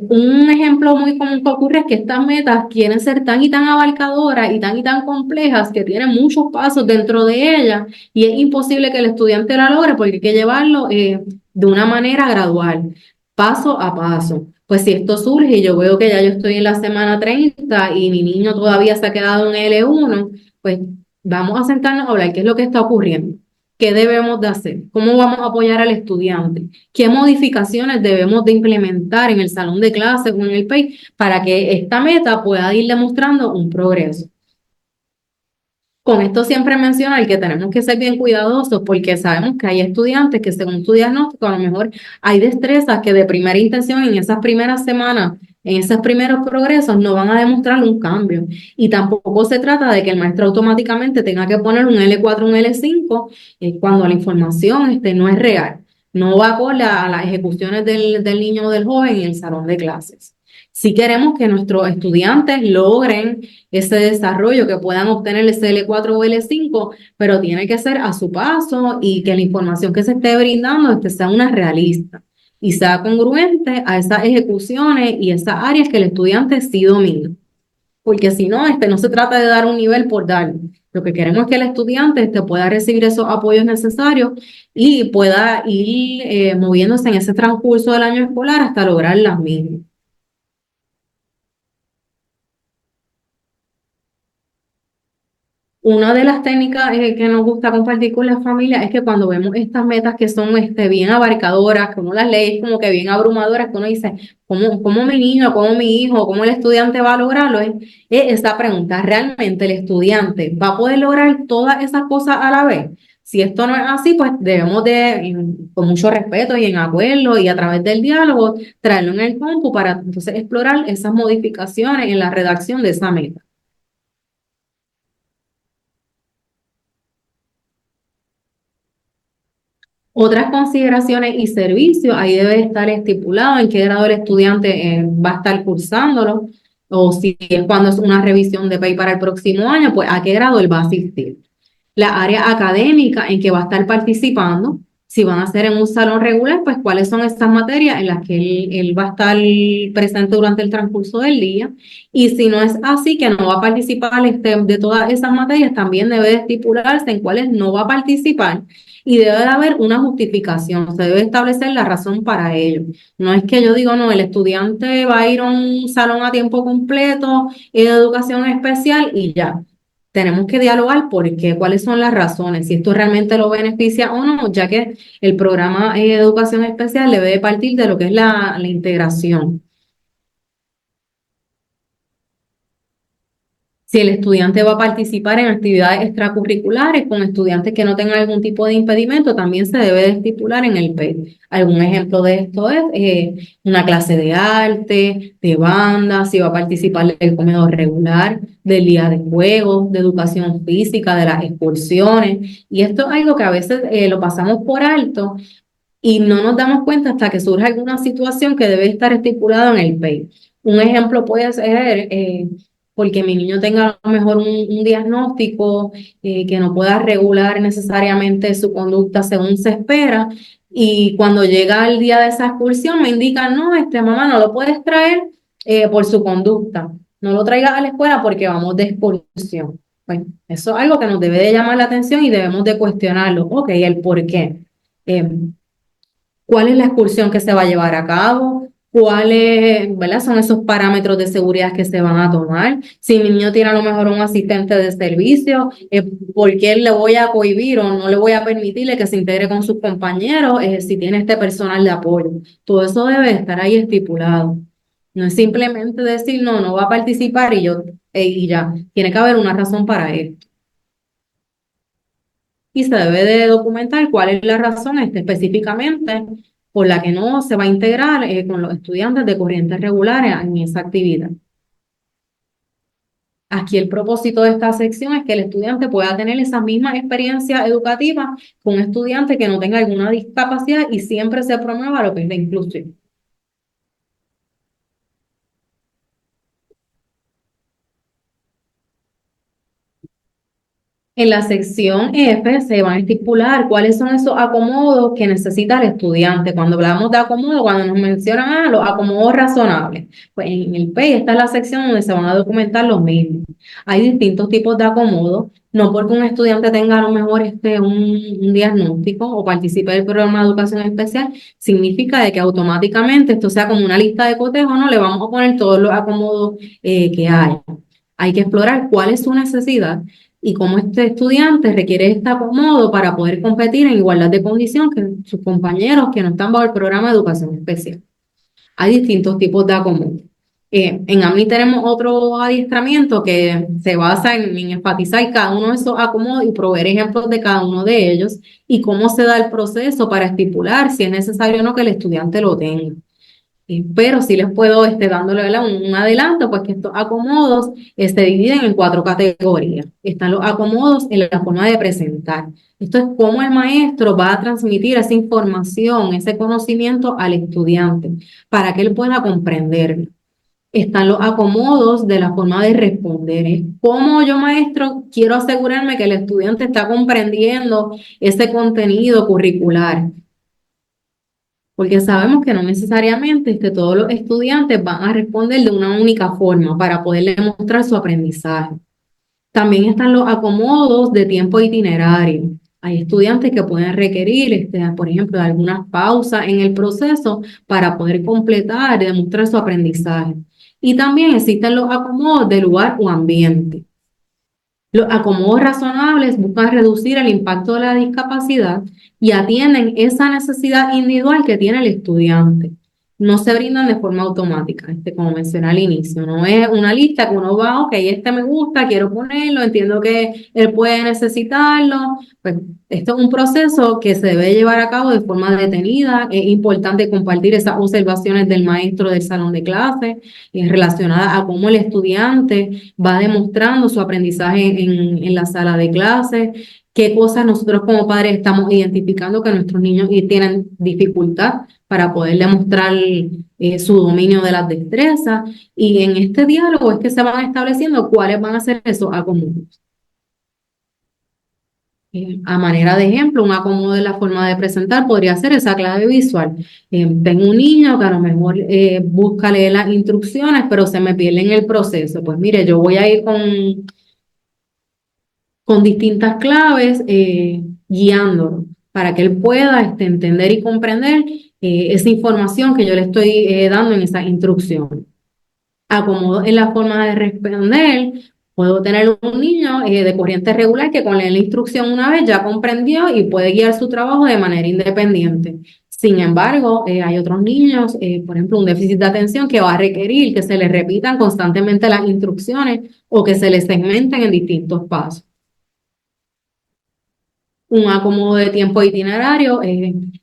Un ejemplo muy común que ocurre es que estas metas quieren ser tan y tan abarcadoras y tan complejas que tienen muchos pasos dentro de ellas y es imposible que el estudiante la logre porque hay que llevarlo de una manera gradual, paso a paso. Pues si esto surge y yo veo que ya yo estoy en la semana 30 y mi niño todavía se ha quedado en L1, pues vamos a sentarnos a hablar qué es lo que está ocurriendo. ¿Qué debemos de hacer? ¿Cómo vamos a apoyar al estudiante? ¿Qué modificaciones debemos de implementar en el salón de clases o en el PEI para que esta meta pueda ir demostrando un progreso? Con esto siempre menciono el que tenemos que ser bien cuidadosos porque sabemos que hay estudiantes que según su diagnóstico a lo mejor hay destrezas que de primera intención en esas primeras semanas, en esos primeros progresos no van a demostrar un cambio. Y tampoco se trata de que el maestro automáticamente tenga que poner un L4, un L5 cuando la información no es real. No va con a las ejecuciones del niño o del joven en el salón de clases. Si queremos que nuestros estudiantes logren ese desarrollo, que puedan obtener ese L4 o L5, pero tiene que ser a su paso y que la información que se esté brindando sea una realista y sea congruente a esas ejecuciones y esas áreas que el estudiante sí domina. Porque si no, no se trata de dar un nivel por dar. Lo que queremos es que el estudiante pueda recibir esos apoyos necesarios y pueda ir moviéndose en ese transcurso del año escolar hasta lograr las mismas. Una de las técnicas que nos gusta compartir con la familia es que cuando vemos estas metas que son bien abarcadoras, que uno las lee como que bien abrumadoras, que uno dice, ¿cómo mi niño, cómo mi hijo, cómo el estudiante va a lograrlo? Es esta pregunta, ¿realmente el estudiante va a poder lograr todas esas cosas a la vez? Si esto no es así, pues debemos con mucho respeto y en acuerdo y a través del diálogo, traerlo en el compu para entonces explorar esas modificaciones en la redacción de esa meta. Otras consideraciones y servicios, ahí debe estar estipulado en qué grado el estudiante va a estar cursándolo, o si es cuando es una revisión de PEI para el próximo año, pues a qué grado él va a asistir. La área académica en que va a estar participando, si van a ser en un salón regular, pues cuáles son estas materias en las que él va a estar presente durante el transcurso del día. Y si no es así, que no va a participar de todas esas materias, también debe de estipularse en cuáles no va a participar y debe de haber una justificación, se debe establecer la razón para ello. No es que yo digo, no, el estudiante va a ir a un salón a tiempo completo de educación especial y ya. Tenemos que dialogar por qué, cuáles son las razones, si esto realmente lo beneficia o no, ya que el programa de educación especial debe de partir de lo que es la integración. Si el estudiante va a participar en actividades extracurriculares con estudiantes que no tengan algún tipo de impedimento, también se debe de estipular en el PET. Algún ejemplo de esto es una clase de arte, de banda, si va a participar del comedor regular, del día de juegos, de educación física, de las excursiones. Y esto es algo que a veces lo pasamos por alto y no nos damos cuenta hasta que surge alguna situación que debe estar estipulada en el PEI. Un ejemplo puede ser porque mi niño tenga a lo mejor un diagnóstico que no pueda regular necesariamente su conducta según se espera, y cuando llega el día de esa excursión me indican, no, mamá, no lo puedes traer por su conducta, no lo traigas a la escuela porque vamos de excursión. Bueno, eso es algo que nos debe de llamar la atención y debemos de cuestionarlo. Ok, el por qué. ¿Cuál es la excursión que se va a llevar a cabo? ¿Cuáles, verdad, son esos parámetros de seguridad que se van a tomar? Si mi niño tiene a lo mejor un asistente de servicio, ¿por qué le voy a cohibir o no le voy a permitirle que se integre con sus compañeros si tiene este personal de apoyo? Todo eso debe estar ahí estipulado. No es simplemente decir, no, no va a participar y ya. Tiene que haber una razón para esto. Y se debe de documentar cuál es la razón específicamente por la que no se va a integrar con los estudiantes de corrientes regulares en esa actividad. Aquí el propósito de esta sección es que el estudiante pueda tener esa misma experiencia educativa con un estudiante que no tenga alguna discapacidad y siempre se promueva lo que es la inclusión. En la sección F se van a estipular cuáles son esos acomodos que necesita el estudiante. Cuando hablamos de acomodo, cuando nos mencionan los acomodos razonables, pues en el P esta es la sección donde se van a documentar los mismos. Hay distintos tipos de acomodos, no porque un estudiante tenga a lo mejor un diagnóstico o participe del programa de educación especial, significa de que automáticamente esto sea como una lista de cotejo, no le vamos a poner todos los acomodos que hay. Hay que explorar cuál es su necesidad y cómo este estudiante requiere este acomodo para poder competir en igualdad de condición que sus compañeros que no están bajo el programa de educación especial. Hay distintos tipos de acomodo. En AMNI tenemos otro adiestramiento que se basa en enfatizar cada uno de esos acomodos y proveer ejemplos de cada uno de ellos y cómo se da el proceso para estipular si es necesario o no que el estudiante lo tenga. Pero sí les puedo, dándole, ¿verdad?, un adelanto, pues que estos acomodos se dividen en cuatro categorías. Están los acomodos en la forma de presentar. Esto es cómo el maestro va a transmitir esa información, ese conocimiento al estudiante para que él pueda comprenderlo. Están los acomodos de la forma de responder. Es cómo yo, maestro, quiero asegurarme que el estudiante está comprendiendo ese contenido curricular, porque sabemos que no necesariamente todos los estudiantes van a responder de una única forma para poderle mostrar su aprendizaje. También están los acomodos de tiempo itinerario. Hay estudiantes que pueden requerir, por ejemplo, algunas pausas en el proceso para poder completar y demostrar su aprendizaje. Y también existen los acomodos de lugar o ambiente. Los acomodos razonables buscan reducir el impacto de la discapacidad y atienden esa necesidad individual que tiene el estudiante. No se brindan de forma automática, como mencioné al inicio. No es una lista que uno va, ok, este me gusta, quiero ponerlo, entiendo que él puede necesitarlo. Pues esto es un proceso que se debe llevar a cabo de forma detenida. Es importante compartir esas observaciones del maestro del salón de clase relacionadas a cómo el estudiante va demostrando su aprendizaje en la sala de clases, qué cosas nosotros como padres estamos identificando que nuestros niños tienen dificultad para poder demostrar su dominio de las destrezas. Y en este diálogo es que se van estableciendo cuáles van a ser esos acomodos. A manera de ejemplo, un acomodo de la forma de presentar podría ser esa clave visual. Tengo un niño que a lo mejor busca leer las instrucciones, pero se me pierde en el proceso. Pues mire, yo voy a ir con distintas claves guiándolo para que él pueda entender y comprender esa información que yo le estoy dando en esa instrucción. Acomodo en la forma de responder. Puedo tener un niño de corriente regular que con leer la instrucción una vez ya comprendió y puede guiar su trabajo de manera independiente. Sin embargo, hay otros niños, por ejemplo, un déficit de atención que va a requerir que se les repitan constantemente las instrucciones o que se les segmenten en distintos pasos. Un acomodo de tiempo itinerario,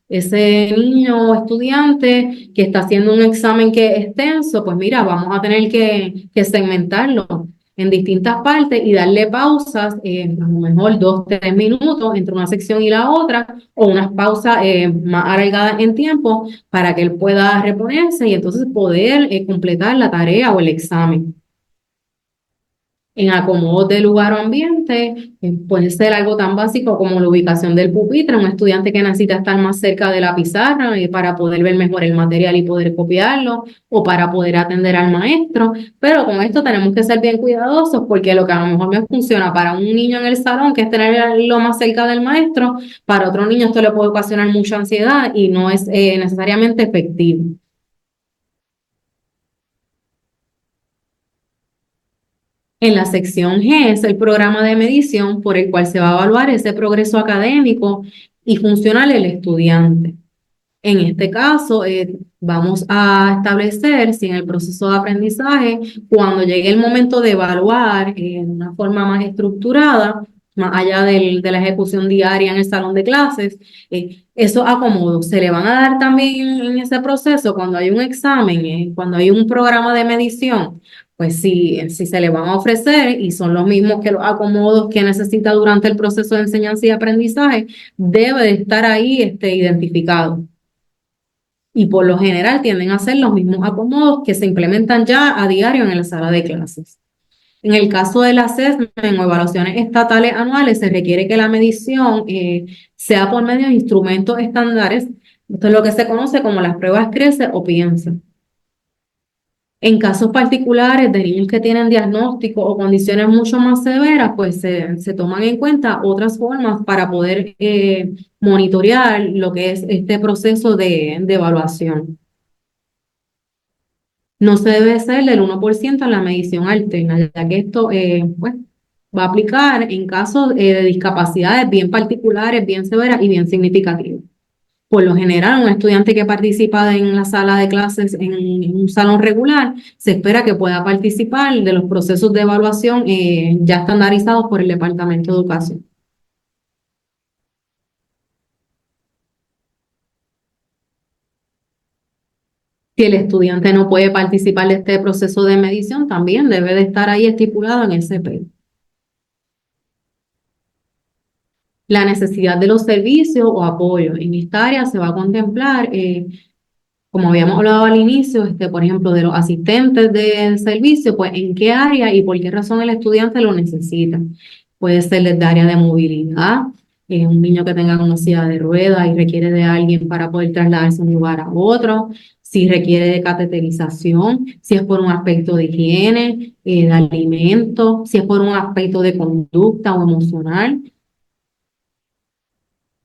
ese niño o estudiante que está haciendo un examen que es extenso, pues mira, vamos a tener que segmentarlo en distintas partes y darle pausas, a lo mejor 2, 3 minutos entre una sección y la otra, o unas pausas más alargadas en tiempo para que él pueda reponerse y entonces poder completar la tarea o el examen. En acomodos de lugar o ambiente, puede ser algo tan básico como la ubicación del pupitre, un estudiante que necesita estar más cerca de la pizarra para poder ver mejor el material y poder copiarlo, o para poder atender al maestro. Pero con esto tenemos que ser bien cuidadosos porque lo que a lo mejor me funciona para un niño en el salón, que es tenerlo más cerca del maestro, para otro niño esto le puede ocasionar mucha ansiedad y no es necesariamente efectivo. En la sección G es el programa de medición por el cual se va a evaluar ese progreso académico y funcional del estudiante. En este caso, vamos a establecer si en el proceso de aprendizaje, cuando llegue el momento de evaluar de una forma más estructurada, más allá de la ejecución diaria en el salón de clases, esos acomodos se le van a dar también en ese proceso cuando hay un examen, cuando hay un programa de medición. Pues si se le van a ofrecer y son los mismos que los acomodos que necesita durante el proceso de enseñanza y aprendizaje, debe de estar ahí identificado. Y por lo general tienden a ser los mismos acomodos que se implementan ya a diario en la sala de clases. En el caso del assessment o evaluaciones estatales anuales, se requiere que la medición sea por medio de instrumentos estándares. Esto es lo que se conoce como las pruebas CRECE o PIENSA. En casos particulares de niños que tienen diagnósticos o condiciones mucho más severas, pues se toman en cuenta otras formas para poder monitorear lo que es este proceso de evaluación. No se debe ser del 1% en la medición alterna, ya que esto pues, va a aplicar en casos de discapacidades bien particulares, bien severas y bien significativas. Por lo general, un estudiante que participa en la sala de clases en un salón regular, se espera que pueda participar de los procesos de evaluación ya estandarizados por el Departamento de Educación. Si el estudiante no puede participar de este proceso de medición, también debe de estar ahí estipulado en ese PED. La necesidad de los servicios o apoyo. En esta área se va a contemplar, como habíamos hablado al inicio, por ejemplo, de los asistentes de servicio, pues en qué área y por qué razón el estudiante lo necesita. Puede ser desde área de movilidad, un niño que tenga una silla de ruedas y requiere de alguien para poder trasladarse de un lugar a otro, si requiere de cateterización, si es por un aspecto de higiene, de alimento, si es por un aspecto de conducta o emocional,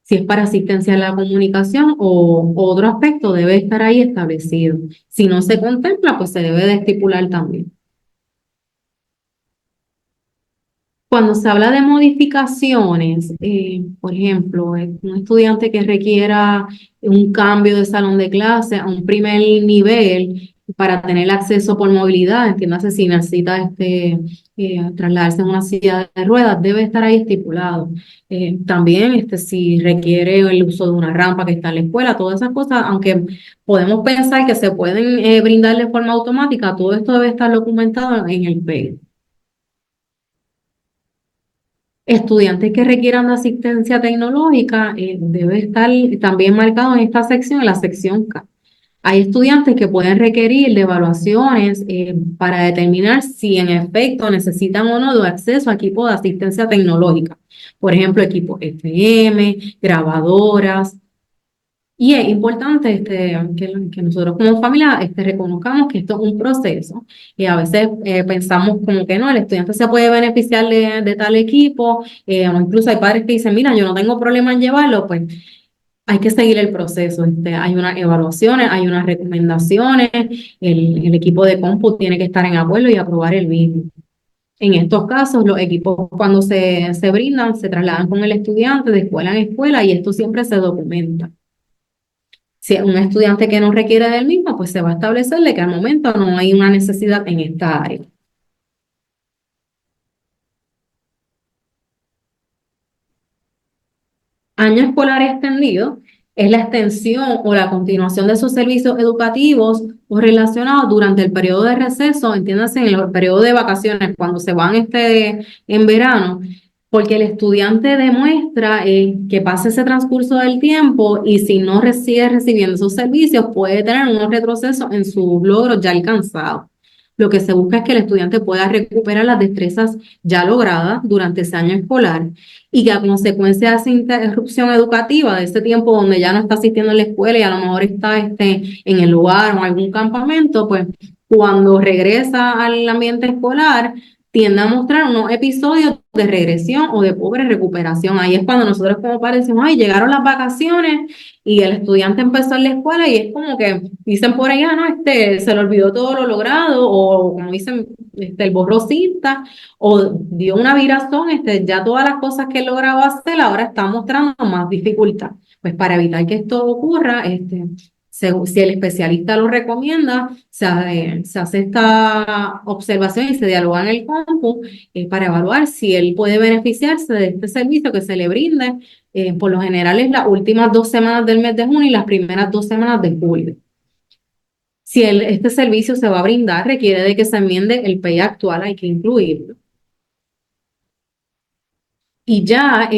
si es para asistencia a la comunicación o otro aspecto debe estar ahí establecido. Si no se contempla, pues se debe de estipular también. Cuando se habla de modificaciones, por ejemplo, un estudiante que requiera un cambio de salón de clase a un primer nivel para tener acceso por movilidad, entiéndase si necesita trasladarse en una silla de ruedas, debe estar ahí estipulado. También si requiere el uso de una rampa que está en la escuela, todas esas cosas, aunque podemos pensar que se pueden brindar de forma automática, todo esto debe estar documentado en el PEI. Estudiantes que requieran de asistencia tecnológica debe estar también marcado en esta sección, en la sección K. Hay estudiantes que pueden requerir de evaluaciones para determinar si en efecto necesitan o no de acceso a equipos de asistencia tecnológica. Por ejemplo, equipos FM, grabadoras, y es importante que nosotros como familia reconozcamos que esto es un proceso y a veces pensamos como que no, el estudiante se puede beneficiar de tal equipo, o incluso hay padres que dicen, mira, yo no tengo problema en llevarlo, pues hay que seguir el proceso. Hay unas evaluaciones, hay unas recomendaciones, el equipo de cómputo tiene que estar en acuerdo y aprobar el mismo. En estos casos, los equipos cuando se brindan, se trasladan con el estudiante de escuela en escuela y esto siempre se documenta. Si es un estudiante que no requiere del mismo, pues se va a establecerle que al momento no hay una necesidad en esta área. Año escolar extendido es la extensión o la continuación de esos servicios educativos o relacionados durante el periodo de receso, entiéndase en el periodo de vacaciones, cuando se van en verano, porque el estudiante demuestra que pasa ese transcurso del tiempo y si no sigue recibiendo esos servicios puede tener unos retrocesos en sus logros ya alcanzados. Lo que se busca es que el estudiante pueda recuperar las destrezas ya logradas durante ese año escolar y que a consecuencia de esa interrupción educativa, de ese tiempo donde ya no está asistiendo a la escuela y a lo mejor está en el lugar o en algún campamento, pues cuando regresa al ambiente escolar, tiende a mostrar unos episodios de regresión o de pobre recuperación. Ahí es cuando nosotros como padres decimos, ay, llegaron las vacaciones y el estudiante empezó en la escuela y es como que dicen por allá, no, se le olvidó todo lo logrado o como dicen, el borró cinta o dio una virazón, ya todas las cosas que él lograba hacer ahora está mostrando más dificultad. Pues para evitar que esto ocurra, si el especialista lo recomienda, se hace esta observación y se dialoga en el campo para evaluar si él puede beneficiarse de este servicio que se le brinde. Por lo general es las últimas 2 semanas del mes de junio y las primeras 2 semanas de julio. Si este servicio se va a brindar, requiere de que se enmiende el PEI actual, hay que incluirlo. Y ya,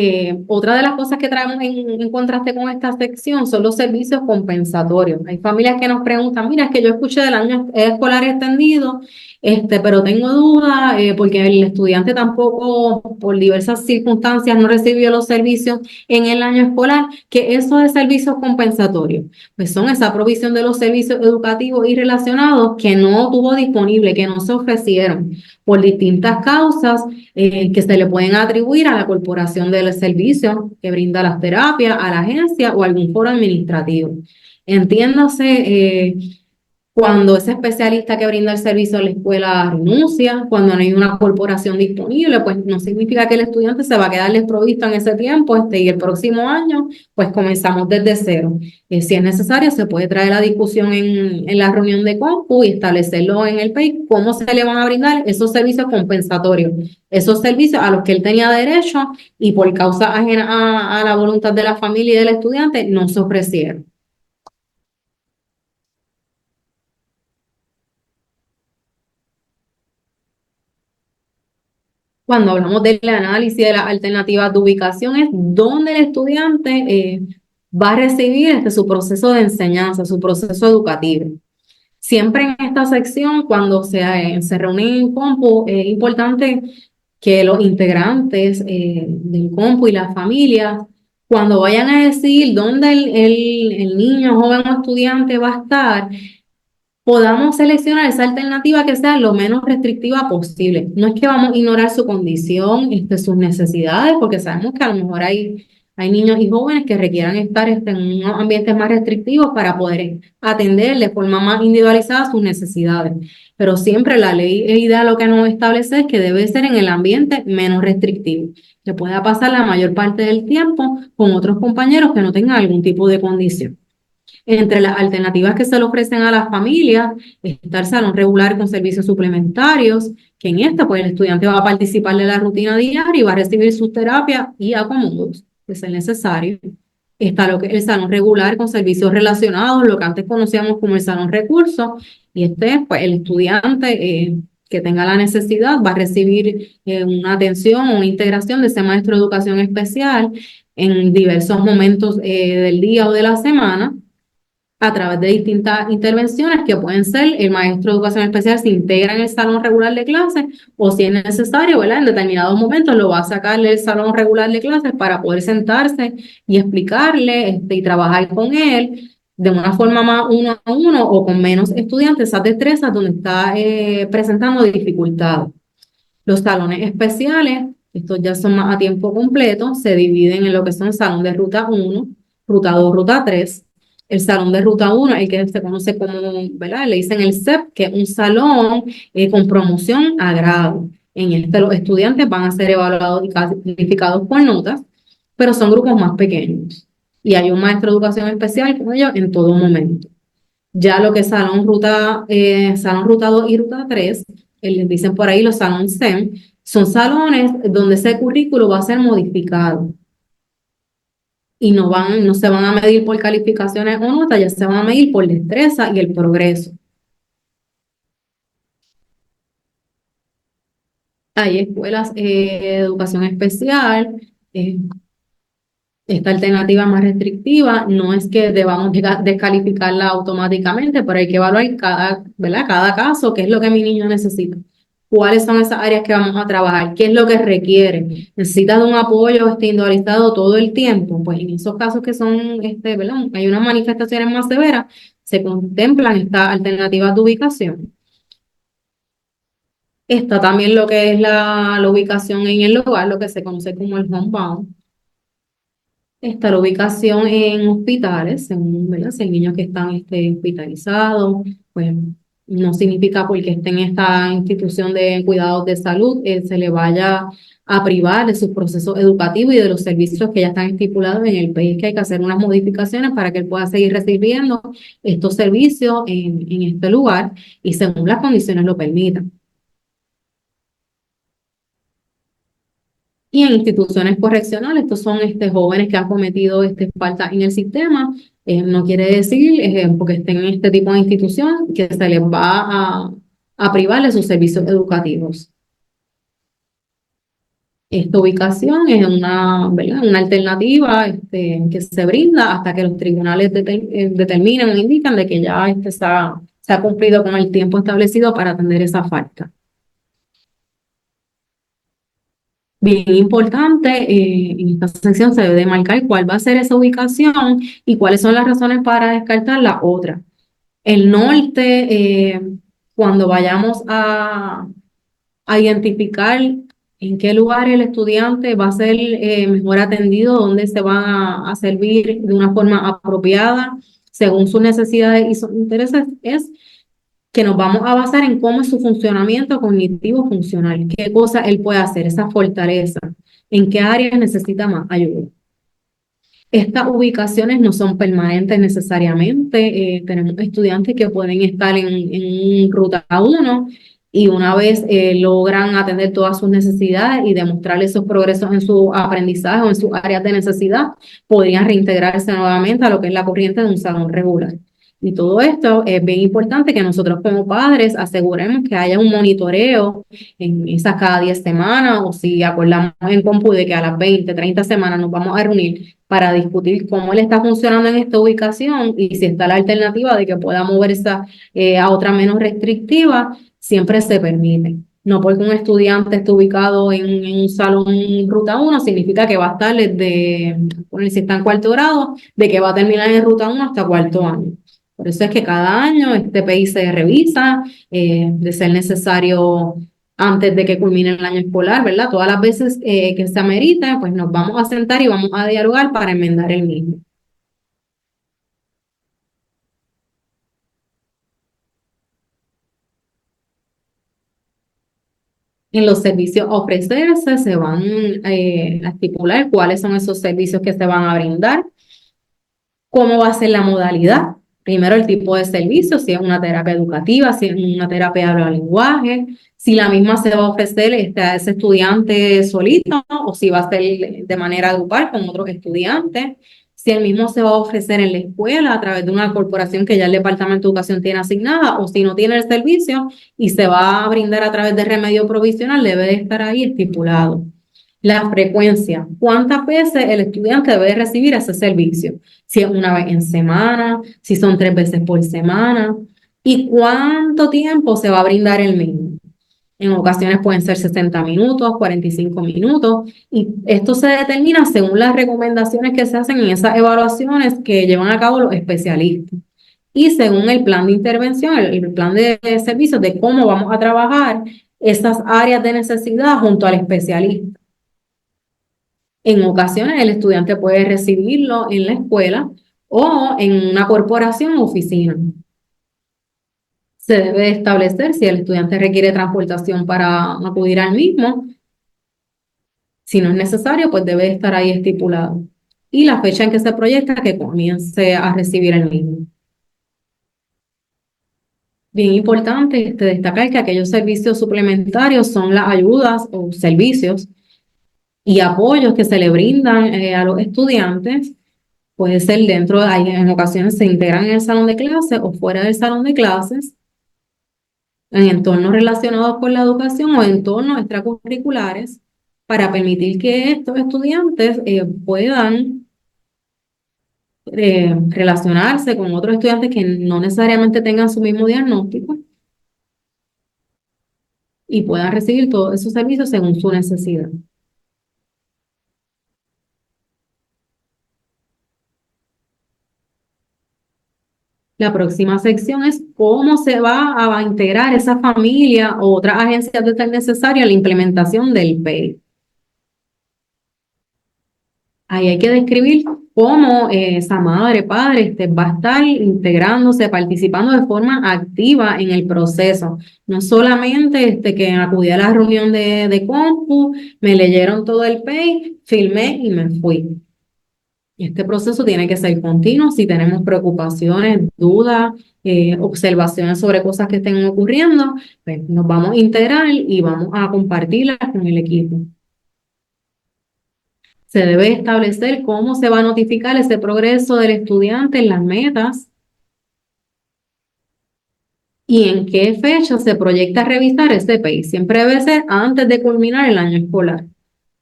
otra de las cosas que traemos en contraste con esta sección son los servicios compensatorios. Hay familias que nos preguntan, mira, es que yo escuché del año escolar extendido, pero tengo dudas porque el estudiante tampoco, por diversas circunstancias, no recibió los servicios en el año escolar, que eso de servicios compensatorios, pues son esa provisión de los servicios educativos y relacionados que no tuvo disponible, que no se ofrecieron por distintas causas que se le pueden atribuir a la corporación del servicio que brinda las terapias, a la agencia o algún foro administrativo. Entiéndase, cuando ese especialista que brinda el servicio a la escuela renuncia, cuando no hay una corporación disponible, pues no significa que el estudiante se va a quedar desprovisto en ese tiempo, y el próximo año, pues comenzamos desde cero. Si es necesario, se puede traer la discusión en la reunión de compu y establecerlo en el PEI, cómo se le van a brindar esos servicios compensatorios, esos servicios a los que él tenía derecho y por causa ajena a la voluntad de la familia y del estudiante no se ofrecieron. Cuando hablamos del análisis de las alternativas de ubicación, es donde el estudiante va a recibir su proceso de enseñanza, su proceso educativo. Siempre en esta sección, cuando se reúnen en compu, es importante que los integrantes del compu y las familias, cuando vayan a decidir dónde el niño, joven o estudiante va a estar, podamos seleccionar esa alternativa que sea lo menos restrictiva posible. No es que vamos a ignorar su condición, sus necesidades, porque sabemos que a lo mejor hay Hay niños y jóvenes que requieran estar en unos ambientes más restrictivos para poder atender de forma más individualizada sus necesidades. Pero siempre la ley e idea lo que nos establece es que debe ser en el ambiente menos restrictivo, que pueda pasar la mayor parte del tiempo con otros compañeros que no tengan algún tipo de condición. Entre las alternativas que se le ofrecen a las familias está el salón regular con servicios suplementarios, que en esta pues el estudiante va a participar de la rutina diaria y va a recibir sus terapias y acomodos que sea necesario. Está lo que el salón regular con servicios relacionados, lo que antes conocíamos como el salón recursos, y pues el estudiante que tenga la necesidad va a recibir una atención o una integración de ese maestro de educación especial en diversos momentos del día o de la semana a través de distintas intervenciones que pueden ser el maestro de educación especial se integra en el salón regular de clases o si es necesario, ¿verdad? En determinados momentos lo va a sacar del salón regular de clases para poder sentarse y explicarle y trabajar con él de una forma más uno a uno o con menos estudiantes, esas destrezas donde está presentando dificultades. Los salones especiales, estos ya son más a tiempo completo, se dividen en lo que son salón de ruta 1, ruta 2, ruta 3. El salón de ruta 1, el que se conoce como, ¿verdad? Le dicen el CEP, que es un salón con promoción a grado. En este los estudiantes van a ser evaluados y calificados por notas, pero son grupos más pequeños. Y hay un maestro de educación especial con ellos en todo momento. Ya lo que es salón ruta 2 y ruta 3, les dicen por ahí los salones SEM, son salones donde ese currículo va a ser modificado y no se van a medir por calificaciones o notas, ya se van a medir por destreza y el progreso. Hay escuelas de educación especial, eh, esta alternativa más restrictiva no es que debamos descalificarla automáticamente, pero hay que evaluar ¿verdad? Cada caso, qué es lo que mi niño necesita, cuáles son esas áreas que vamos a trabajar, qué es lo que requiere. ¿Necesita de un apoyo individualizado todo el tiempo? Pues en esos casos que son, ¿verdad? Hay unas manifestaciones más severas, se contemplan estas alternativas de ubicación. Está también lo que es la ubicación en el hogar, lo que se conoce como el homebound. Está la ubicación en hospitales, según, ¿verdad? Si hay niños que están hospitalizados, pues no significa porque esté en esta institución de cuidados de salud, se le vaya a privar de sus procesos educativos y de los servicios que ya están estipulados en el país, que hay que hacer unas modificaciones para que él pueda seguir recibiendo estos servicios en este lugar y según las condiciones lo permitan. Y en instituciones correccionales, estos son jóvenes que han cometido falta en el sistema. No quiere decir, porque estén en este tipo de institución, que se les va a privar de sus servicios educativos. Esta ubicación es ¿verdad? Una alternativa que se brinda hasta que los tribunales determinen o indican de que ya se ha cumplido con el tiempo establecido para atender esa falta. Bien importante, en esta sección se debe marcar cuál va a ser esa ubicación y cuáles son las razones para descartar la otra. El norte, cuando vayamos a identificar en qué lugar el estudiante va a ser mejor atendido, dónde se va a servir de una forma apropiada según sus necesidades y sus intereses, es que nos vamos a basar en cómo es su funcionamiento cognitivo funcional, qué cosas él puede hacer, esa fortaleza, en qué áreas necesita más ayuda. Estas ubicaciones no son permanentes necesariamente. Tenemos estudiantes que pueden estar en ruta 1 y una vez logran atender todas sus necesidades y demostrar esos progresos en su aprendizaje o en sus áreas de necesidad, podrían reintegrarse nuevamente a lo que es la corriente de un salón regular. Y todo esto es bien importante que nosotros como padres aseguremos que haya un monitoreo en esas cada 10 semanas o si acordamos en compu de que a las 20, 30 semanas nos vamos a reunir para discutir cómo él está funcionando en esta ubicación y si está la alternativa de que pueda moverse a otra menos restrictiva, siempre se permite. No porque un estudiante esté ubicado en un salón ruta 1 significa que va a estar si está en cuarto grado, de que va a terminar en ruta 1 hasta cuarto año. Por eso es que cada año este PI se revisa, de ser necesario antes de que culmine el año escolar, ¿verdad? Todas las veces que se amerita, pues nos vamos a sentar y vamos a dialogar para enmendar el mismo. En los servicios a ofrecerse se van a estipular cuáles son esos servicios que se van a brindar, cómo va a ser la modalidad. Primero, el tipo de servicio, si es una terapia educativa, si es una terapia de habla lenguaje, si la misma se va a ofrecer a ese estudiante solito o si va a ser de manera grupal con otros estudiantes, si el mismo se va a ofrecer en la escuela a través de una corporación que ya el Departamento de Educación tiene asignada o si no tiene el servicio y se va a brindar a través de remedio provisional, debe de estar ahí estipulado. La frecuencia, cuántas veces el estudiante debe recibir ese servicio, si es una vez en semana, si son 3 veces por semana y cuánto tiempo se va a brindar el mismo. En ocasiones pueden ser 60 minutos, 45 minutos y esto se determina según las recomendaciones que se hacen en esas evaluaciones que llevan a cabo los especialistas y según el plan de intervención, el plan de servicios de cómo vamos a trabajar esas áreas de necesidad junto al especialista. En ocasiones el estudiante puede recibirlo en la escuela o en una corporación o oficina. Se debe establecer si el estudiante requiere transportación para acudir al mismo. Si no es necesario, pues debe estar ahí estipulado. Y la fecha en que se proyecta que comience a recibir el mismo. Bien importante destacar que aquellos servicios suplementarios son las ayudas o servicios y apoyos que se le brindan a los estudiantes. Puede ser dentro, en ocasiones se integran en el salón de clases o fuera del salón de clases, en entornos relacionados con la educación o entornos extracurriculares, para permitir que estos estudiantes puedan relacionarse con otros estudiantes que no necesariamente tengan su mismo diagnóstico y puedan recibir todos esos servicios según su necesidad. La próxima sección es cómo se va a integrar esa familia o otras agencias de ser necesario a la implementación del PEI. Ahí hay que describir cómo esa madre, padre, va a estar integrándose, participando de forma activa en el proceso. No solamente que acudí a la reunión de compu, me leyeron todo el PEI, filmé y me fui. Este proceso tiene que ser continuo. Si tenemos preocupaciones, dudas, observaciones sobre cosas que estén ocurriendo, pues nos vamos a integrar y vamos a compartirlas con el equipo. Se debe establecer cómo se va a notificar ese progreso del estudiante en las metas y en qué fecha se proyecta revisar ese PEI. Siempre debe ser antes de culminar el año escolar.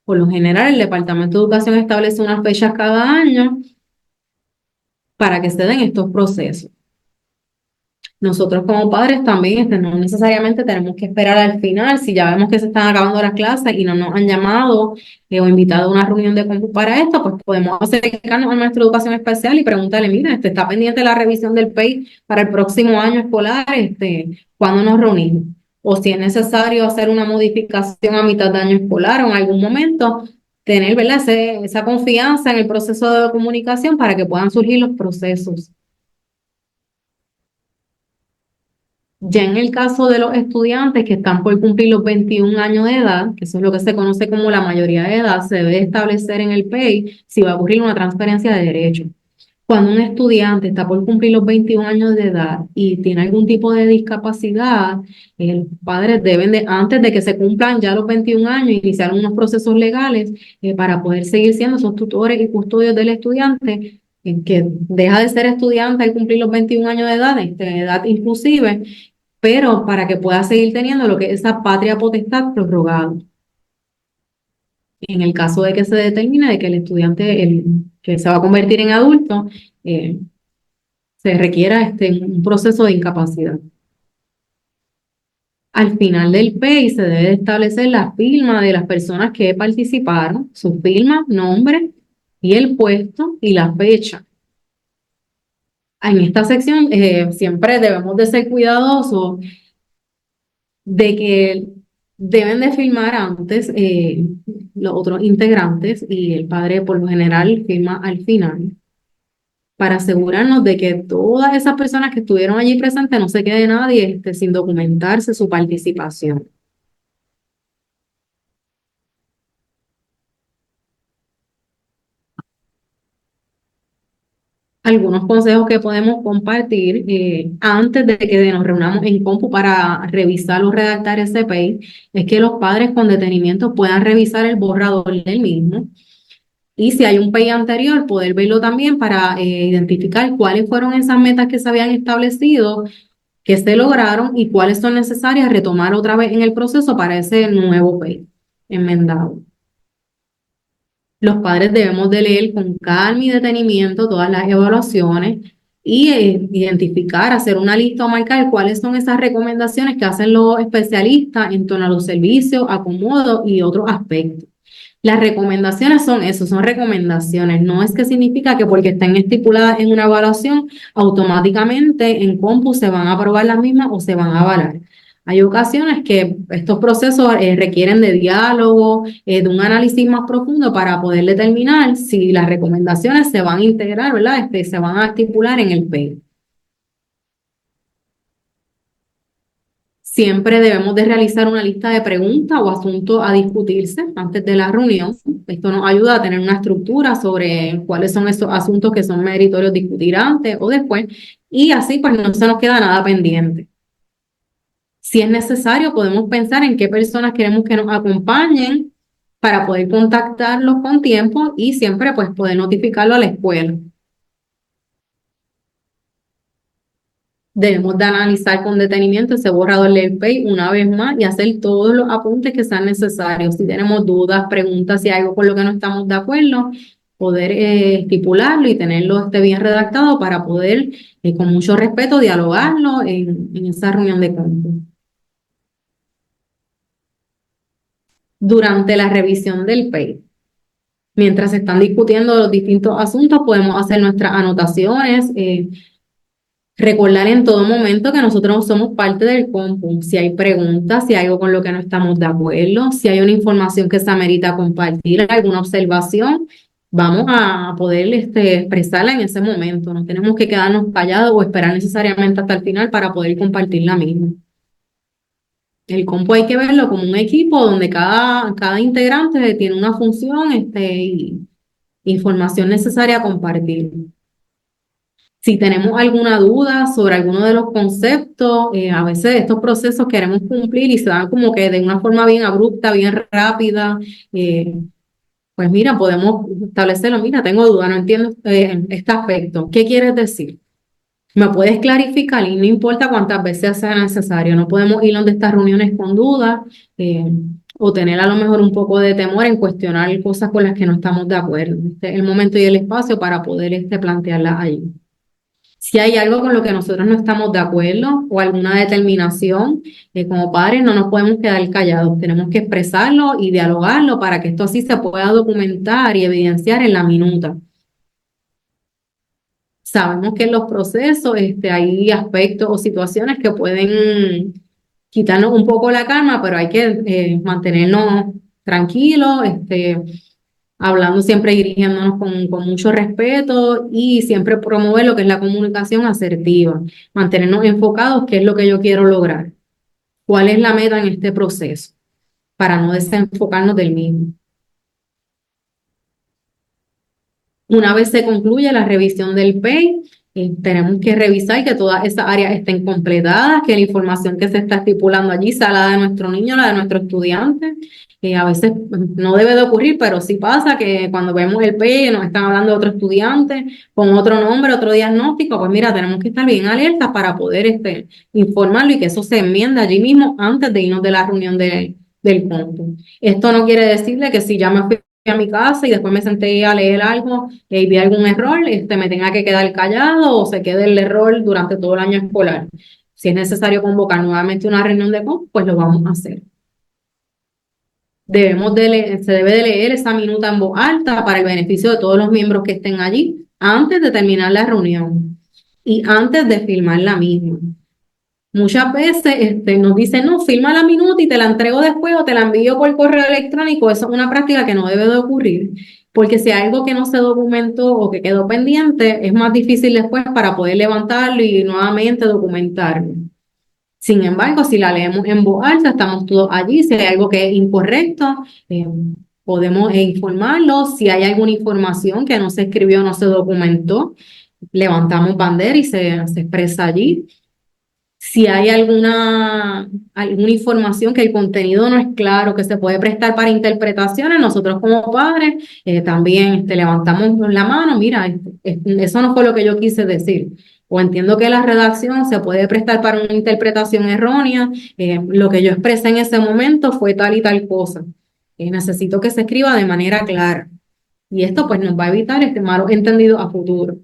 Por lo general, el Departamento de Educación establece unas fechas cada año para que se den estos procesos. Nosotros como padres también no necesariamente tenemos que esperar al final, si ya vemos que se están acabando las clases y no nos han llamado o invitado a una reunión de compu para esto, pues podemos acercarnos a nuestra educación especial y preguntarle, mira, está pendiente la revisión del PEI para el próximo año escolar, ¿cuándo nos reunimos? O si es necesario hacer una modificación a mitad de año escolar o en algún momento, tener, ¿verdad? Esa confianza en el proceso de comunicación para que puedan surgir los procesos. Ya en el caso de los estudiantes que están por cumplir los 21 años de edad, que eso es lo que se conoce como la mayoría de edad, se debe establecer en el PEI si va a ocurrir una transferencia de derechos. Cuando un estudiante está por cumplir los 21 años de edad y tiene algún tipo de discapacidad, los padres deben antes de que se cumplan ya los 21 años, iniciar unos procesos legales para poder seguir siendo esos tutores y custodios del estudiante, que deja de ser estudiante al cumplir los 21 años de edad, edad inclusive, pero para que pueda seguir teniendo lo que es esa patria potestad prorrogada. En el caso de que se determine de que el estudiante que se va a convertir en adulto, eh, se requiera un proceso de incapacidad. Al final del PEI se debe establecer la firma de las personas que participaron, su firma, nombre y el puesto y la fecha. En esta sección siempre debemos de ser cuidadosos de que Deben de firmar antes los otros integrantes y el padre por lo general firma al final para asegurarnos de que todas esas personas que estuvieron allí presentes no se quede nadie sin documentarse su participación. Algunos consejos que podemos compartir antes de que nos reunamos en compu para revisar o redactar ese PEI es que los padres con detenimiento puedan revisar el borrador del mismo y si hay un PEI anterior, poder verlo también para identificar cuáles fueron esas metas que se habían establecido, que se lograron y cuáles son necesarias retomar otra vez en el proceso para ese nuevo PEI enmendado. Los padres debemos de leer con calma y detenimiento todas las evaluaciones y identificar, hacer una lista o marcar cuáles son esas recomendaciones que hacen los especialistas en torno a los servicios, acomodo y otros aspectos. Las recomendaciones son eso, son recomendaciones. No es que significa que porque estén estipuladas en una evaluación, automáticamente en compu se van a aprobar las mismas o se van a avalar. Hay ocasiones que estos procesos requieren de diálogo, de un análisis más profundo para poder determinar si las recomendaciones se van a integrar, ¿verdad? Se van a estipular en el PEI. Siempre debemos de realizar una lista de preguntas o asuntos a discutirse antes de la reunión. Esto nos ayuda a tener una estructura sobre cuáles son esos asuntos que son meritorios discutir antes o después y así pues no se nos queda nada pendiente. Si es necesario, podemos pensar en qué personas queremos que nos acompañen para poder contactarlos con tiempo y siempre pues poder notificarlo a la escuela. Debemos de analizar con detenimiento ese borrador del PEI una vez más y hacer todos los apuntes que sean necesarios. Si tenemos dudas, preguntas, si hay algo con lo que no estamos de acuerdo, poder estipularlo y tenerlo bien redactado para poder, con mucho respeto, dialogarlo en esa reunión de campo. Durante la revisión del PEI, mientras se están discutiendo los distintos asuntos, podemos hacer nuestras anotaciones, recordar en todo momento que nosotros somos parte del compu. Si hay preguntas, si hay algo con lo que no estamos de acuerdo, si hay una información que se amerita compartir, alguna observación, vamos a poder expresarla en ese momento. No tenemos que quedarnos callados o esperar necesariamente hasta el final para poder compartir la misma. El compu hay que verlo como un equipo donde cada integrante tiene una función y información necesaria a compartir. Si tenemos alguna duda sobre alguno de los conceptos, a veces estos procesos queremos cumplir y se dan como que de una forma bien abrupta, bien rápida. eh, pues mira, podemos establecerlo. Mira, tengo duda, no entiendo este aspecto. ¿Qué quieres decir? ¿Me puedes clarificar? Y no importa cuántas veces sea necesario. No podemos ir donde estas reuniones con dudas eh, o tener a lo mejor un poco de temor en cuestionar cosas con las que no estamos de acuerdo. Este es el momento y el espacio para poder plantearlas ahí. Si hay algo con lo que nosotros no estamos de acuerdo o alguna determinación, como padres no nos podemos quedar callados, tenemos que expresarlo y dialogarlo para que esto así se pueda documentar y evidenciar en la minuta. Sabemos que en los procesos hay aspectos o situaciones que pueden quitarnos un poco la calma, pero hay que mantenernos tranquilos, hablando siempre y dirigiéndonos con mucho respeto y siempre promover lo que es la comunicación asertiva, mantenernos enfocados, qué es lo que yo quiero lograr, cuál es la meta en este proceso, para no desenfocarnos del mismo. Una vez se concluye la revisión del PEI, tenemos que revisar que todas esas áreas estén completadas, que la información que se está estipulando allí sea la de nuestro niño, la de nuestro estudiante. A veces no debe de ocurrir, pero sí pasa que cuando vemos el PEI nos están hablando de otro estudiante con otro nombre, otro diagnóstico, pues mira, tenemos que estar bien alertas para poder informarlo y que eso se enmiende allí mismo antes de irnos de la reunión del compu. Esto no quiere decirle que si ya me fui a mi casa y después me senté a leer algo y vi algún error, me tenga que quedar callado o se quede el error durante todo el año escolar. Si es necesario convocar nuevamente una reunión de compu, pues lo vamos a hacer. Se debe de leer esa minuta en voz alta para el beneficio de todos los miembros que estén allí antes de terminar la reunión y antes de filmar la misma. Muchas veces nos dicen, no, firma la minuta y te la entrego después o te la envío por correo electrónico. Eso es una práctica que no debe de ocurrir, porque si hay algo que no se documentó o que quedó pendiente, es más difícil después para poder levantarlo y nuevamente documentarlo. Sin embargo, si la leemos en voz alta, estamos todos allí. Si hay algo que es incorrecto, podemos informarlo. Si hay alguna información que no se escribió, no se documentó, levantamos bandera y se expresa allí. Si hay alguna información que el contenido no es claro, que se puede prestar para interpretaciones, nosotros como padres también levantamos la mano, mira, eso no fue lo que yo quise decir. O entiendo que la redacción se puede prestar para una interpretación errónea, lo que yo expresé en ese momento fue tal y tal cosa. Necesito que se escriba de manera clara. Y esto pues nos va a evitar este malos entendidos a futuro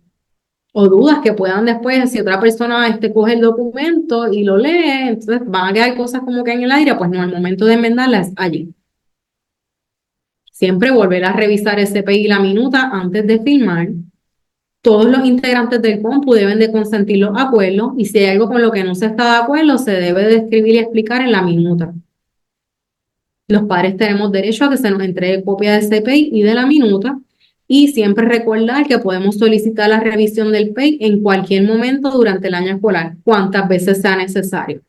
o dudas que puedan después, si otra persona coge el documento y lo lee, entonces van a quedar cosas como que en el aire, pues no, al momento de enmendarlas allí. Siempre volver a revisar ese PI y la minuta antes de firmar. Todos los integrantes del compu deben de consentir los acuerdos y si hay algo con lo que no se está de acuerdo, se debe de escribir y explicar en la minuta. Los padres tenemos derecho a que se nos entregue copia de ese PI y de la minuta y siempre recordar que podemos solicitar la revisión del PEI en cualquier momento durante el año escolar, cuantas veces sea necesario.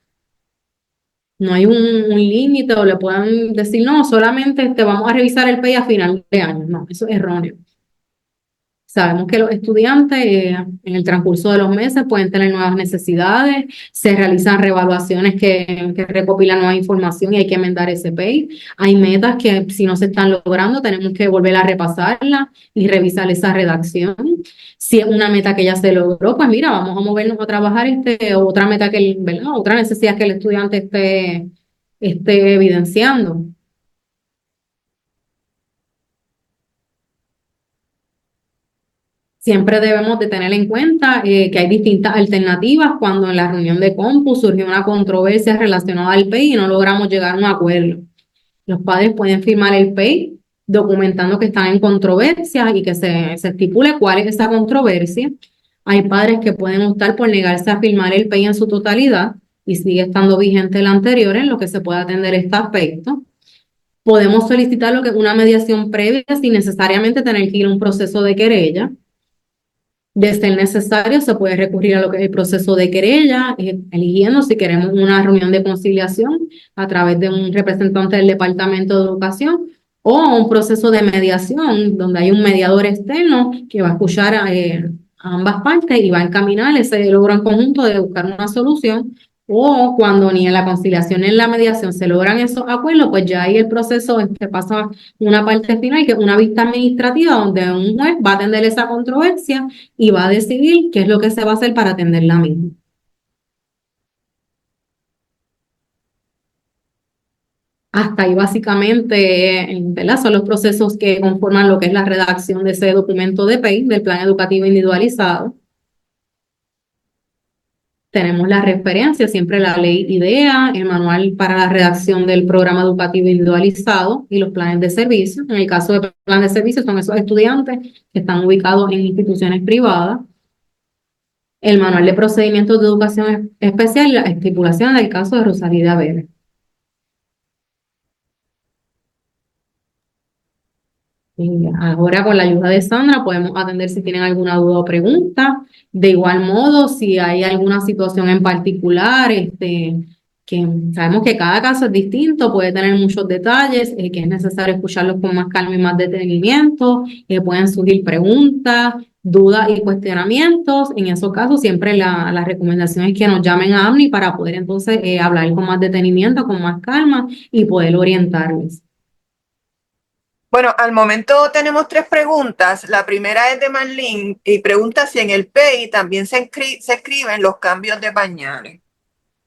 No hay un límite o le puedan decir, no, solamente vamos a revisar el PEI a final de año. No, eso es erróneo. Sabemos que los estudiantes en el transcurso de los meses pueden tener nuevas necesidades, se realizan reevaluaciones que recopilan nueva información y hay que enmendar ese PEI. Hay metas que si no se están logrando tenemos que volver a repasarla y revisar esa redacción. Si es una meta que ya se logró, pues mira, vamos a movernos a trabajar otra meta ¿verdad? Otra necesidad que el estudiante esté evidenciando. Siempre debemos de tener en cuenta que hay distintas alternativas cuando en la reunión de compu surgió una controversia relacionada al PEI y no logramos llegar a un acuerdo. Los padres pueden firmar el PEI documentando que están en controversia y que se estipule cuál es esa controversia. Hay padres que pueden optar por negarse a firmar el PEI en su totalidad y sigue estando vigente el anterior en lo que se puede atender este aspecto. Podemos solicitar lo que es una mediación previa sin necesariamente tener que ir a un proceso de querella. De ser necesario, se puede recurrir a lo que es el proceso de querella, eligiendo si queremos una reunión de conciliación a través de un representante del Departamento de Educación o un proceso de mediación donde hay un mediador externo que va a escuchar a ambas partes y va a encaminar ese logro en conjunto de buscar una solución. O cuando ni en la conciliación ni en la mediación se logran esos acuerdos, pues ya ahí el proceso pasa una parte final, que es una vista administrativa, donde un juez va a atender esa controversia y va a decidir qué es lo que se va a hacer para atender la misma. Hasta ahí básicamente, ¿verdad? Son los procesos que conforman lo que es la redacción de ese documento de PEI, del Plan Educativo Individualizado. Tenemos la referencia, siempre la ley IDEA, el manual para la redacción del programa educativo individualizado y los planes de servicio. En el caso de plan de servicio son esos estudiantes que están ubicados en instituciones privadas. El manual de procedimientos de educación especial y la estipulación del caso de Rosalía Vélez. Y ahora con la ayuda de Sandra podemos atender si tienen alguna duda o pregunta. De igual modo, si hay alguna situación en particular, que sabemos que cada caso es distinto, puede tener muchos detalles, que es necesario escucharlos con más calma y más detenimiento, pueden surgir preguntas, dudas y cuestionamientos. En esos casos siempre la recomendación es que nos llamen a AMNI para poder entonces hablar con más detenimiento, con más calma y poder orientarles. Bueno, al momento tenemos tres preguntas. La primera es de Marlene y pregunta si en el PEI también se escriben los cambios de pañales.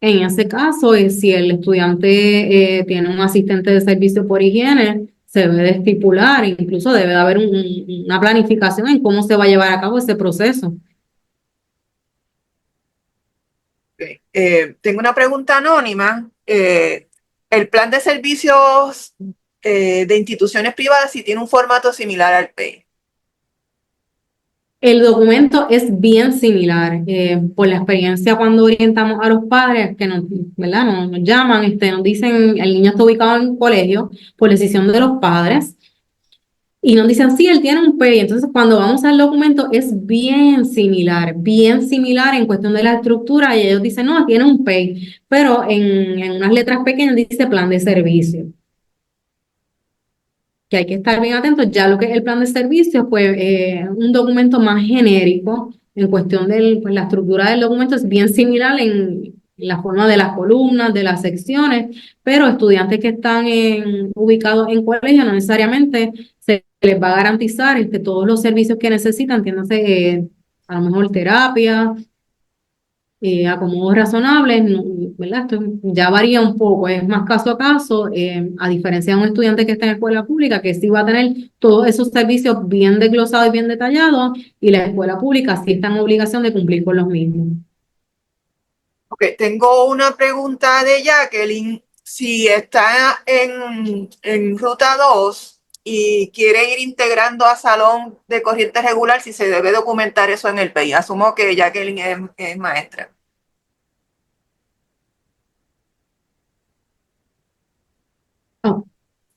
En ese caso, si el estudiante tiene un asistente de servicio por higiene, se debe de estipular, incluso debe de haber una planificación en cómo se va a llevar a cabo ese proceso. Okay. Tengo una pregunta anónima. El plan de servicios de instituciones privadas si tiene un formato similar al PEI. El documento es bien similar. Por la experiencia cuando orientamos a los padres que nos, ¿verdad? Nos llaman, nos dicen, el niño está ubicado en un colegio por decisión de los padres y nos dicen, sí, él tiene un PEI. Entonces, cuando vamos al documento es bien similar en cuestión de la estructura y ellos dicen, no, tiene un PEI, pero en unas letras pequeñas dice plan de servicio, que hay que estar bien atentos. Ya lo que es el plan de servicios, pues un documento más genérico en cuestión de pues, la estructura del documento es bien similar en la forma de las columnas, de las secciones, pero estudiantes que están ubicados en colegio no necesariamente se les va a garantizar todos los servicios que necesitan, entiéndase, a lo mejor terapia, acomodos razonables, ¿verdad? Esto ya varía un poco, es más caso a caso, a diferencia de un estudiante que está en escuela pública, que sí va a tener todos esos servicios bien desglosados y bien detallados, y la escuela pública sí está en obligación de cumplir con los mismos. Ok, tengo una pregunta de Jacqueline. Si está en ruta 2 y quiere ir integrando a salón de corriente regular, si se debe documentar eso en el PEI. Asumo que Jacqueline es maestra. Oh,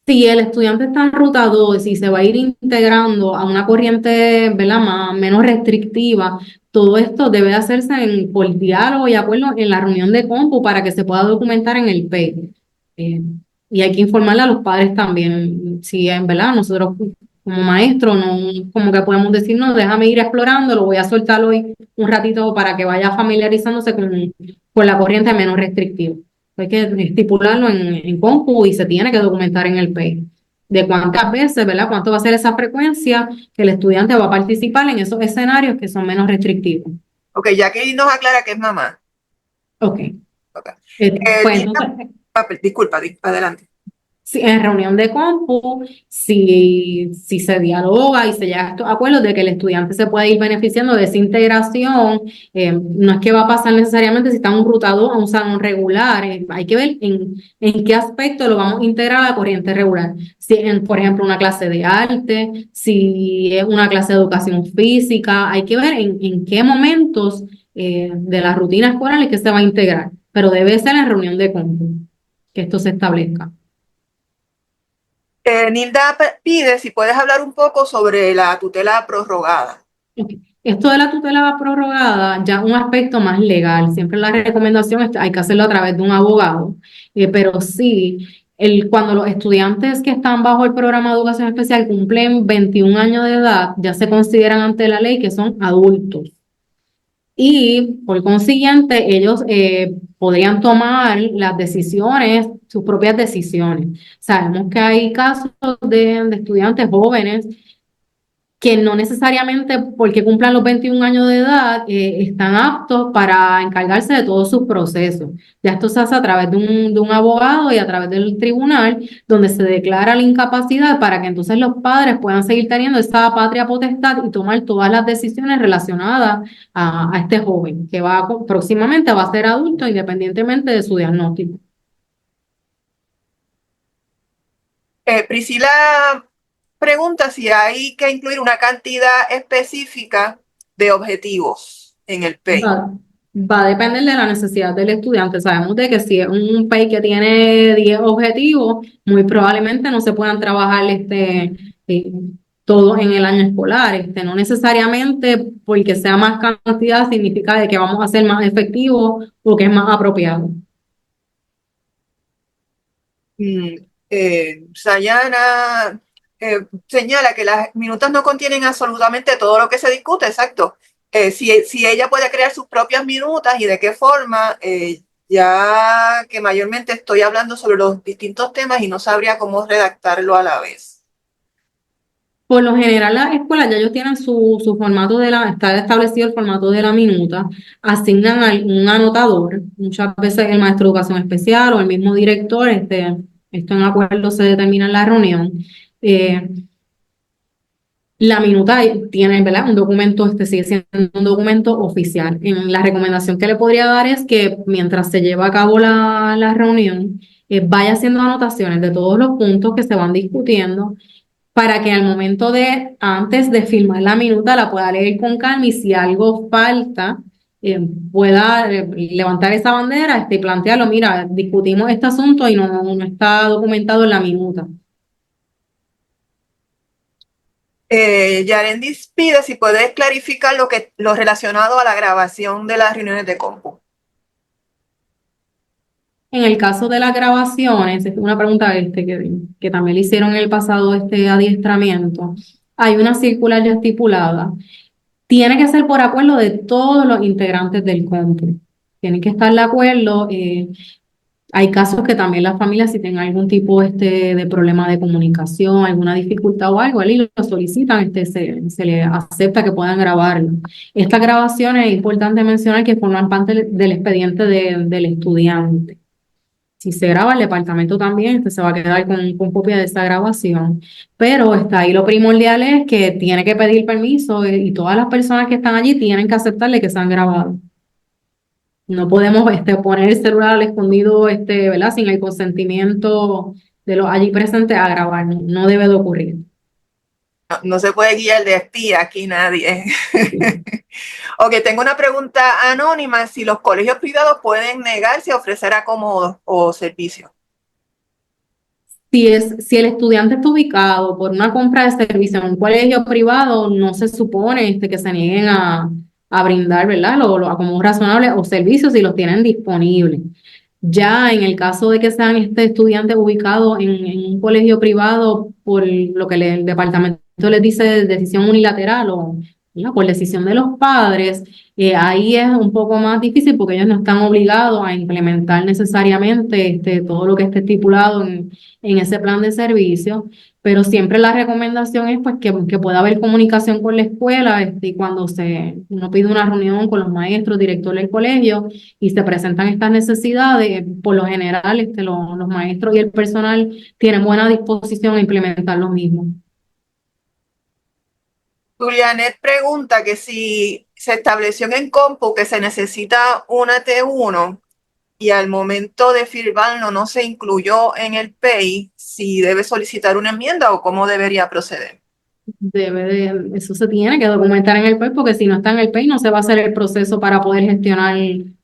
si el estudiante está en ruta 2 y se va a ir integrando a una corriente, ¿verdad? Menos restrictiva, todo esto debe hacerse por diálogo y acuerdo en la reunión de compu para que se pueda documentar en el PEI. Eh, y hay que informarle a los padres también, si en verdad nosotros como maestros no, como que podemos decir, no, déjame ir explorando, lo voy a soltar hoy un ratito para que vaya familiarizándose con la corriente menos restrictiva. Hay que estipularlo en compu y se tiene que documentar en el PEI de cuántas veces, ¿verdad? Cuánto va a ser esa frecuencia que el estudiante va a participar en esos escenarios que son menos restrictivos. Ok, Jacqueline nos aclara que es mamá. Ok. Okay. Pues Nilda, entonces, disculpa, adelante. si en reunión de compu, si se dialoga y se llega a estos acuerdos de que el estudiante se puede ir beneficiando de esa integración, no es que va a pasar necesariamente si está en un ruta 2 a un salón regular, hay que ver en qué aspecto lo vamos a integrar a la corriente regular. Si por ejemplo, una clase de arte, si es una clase de educación física, hay que ver en qué momentos de la rutina escolar es que se va a integrar, pero debe ser en reunión de compu que esto se establezca. Nilda pide si puedes hablar un poco sobre la tutela prorrogada. Ok. Esto de la tutela prorrogada, ya un aspecto más legal. Siempre la recomendación es que hay que hacerlo a través de un abogado, pero sí, cuando los estudiantes que están bajo el programa de educación especial cumplen 21 años de edad, ya se consideran ante la ley que son adultos. Y por consiguiente, ellos podrían tomar las decisiones, sus propias decisiones. Sabemos que hay casos de estudiantes jóvenes que no necesariamente porque cumplan los 21 años de edad están aptos para encargarse de todos sus procesos. Ya esto se hace a través de un abogado y a través del tribunal, donde se declara la incapacidad para que entonces los padres puedan seguir teniendo esa patria potestad y tomar todas las decisiones relacionadas a este joven, que próximamente va a ser adulto independientemente de su diagnóstico. Priscila pregunta si hay que incluir una cantidad específica de objetivos en el PEI. Va a depender de la necesidad del estudiante. Sabemos de que si es un país que tiene 10 objetivos, muy probablemente no se puedan trabajar eh, todos en el año escolar. No necesariamente porque sea más cantidad significa de que vamos a ser más efectivos o que es más apropiado. Sayana señala que las minutas no contienen absolutamente todo lo que se discute, exacto. Si ella puede crear sus propias minutas y de qué forma, ya que mayormente estoy hablando sobre los distintos temas y no sabría cómo redactarlo a la vez. Por lo general, las escuelas ya ellos tienen su formato está establecido el formato de la minuta, asignan a un anotador, muchas veces el maestro de educación especial o el mismo director, esto en acuerdo se determina en la reunión. Eh, la minuta tiene, ¿verdad? Un documento, sigue siendo un documento oficial. La recomendación que le podría dar es que mientras se lleva a cabo la reunión, vaya haciendo anotaciones de todos los puntos que se van discutiendo para que al momento de, antes de firmar la minuta, la pueda leer con calma y si algo falta, pueda levantar esa bandera y plantearlo, mira, discutimos este asunto y no está documentado en la minuta. Yarendis pide si puedes clarificar lo relacionado a la grabación de las reuniones de compu. En el caso de las grabaciones, es una pregunta que también le hicieron en el pasado este adiestramiento. Hay una circular ya estipulada. Tiene que ser por acuerdo de todos los integrantes del compu. Tienen que estar de acuerdo. Hay casos que también las familias, si tienen algún tipo de problema de comunicación, alguna dificultad o algo, y lo solicitan, se le acepta que puedan grabarlo. Estas grabaciones es importante mencionar que forman parte del expediente del estudiante. Si se graba el departamento también, se va a quedar con copia de esa grabación. Pero está ahí lo primordial es que tiene que pedir permiso y todas las personas que están allí tienen que aceptarle que se han grabado. No podemos poner el celular al escondido, ¿verdad? Sin el consentimiento de los allí presentes a grabar. No, no debe de ocurrir. No, no se puede guiar de espía aquí nadie. Ok, tengo una pregunta anónima. Si los colegios privados pueden negarse a ofrecer acomodos o servicios. Si el estudiante está ubicado por una compra de servicio en un colegio privado, no se supone que se nieguen a brindar, ¿verdad? Los acomodos razonables o servicios si los tienen disponibles. Ya en el caso de que sean estudiantes ubicados en un colegio privado por lo que el departamento les dice de decisión unilateral o ¿no? Por decisión de los padres, ahí es un poco más difícil porque ellos no están obligados a implementar necesariamente todo lo que esté estipulado en ese plan de servicio, pero siempre la recomendación es pues que pueda haber comunicación con la escuela, y cuando uno pide una reunión con los maestros, director del colegio, y se presentan estas necesidades, por lo general los maestros y el personal tienen buena disposición a implementar lo mismo. Julianet pregunta que si se estableció en compu que se necesita una T1 y al momento de firmarlo no se incluyó en el PEI, si debe solicitar una enmienda o cómo debería proceder. Eso se tiene que documentar en el PEI porque si no está en el PEI no se va a hacer el proceso para poder gestionar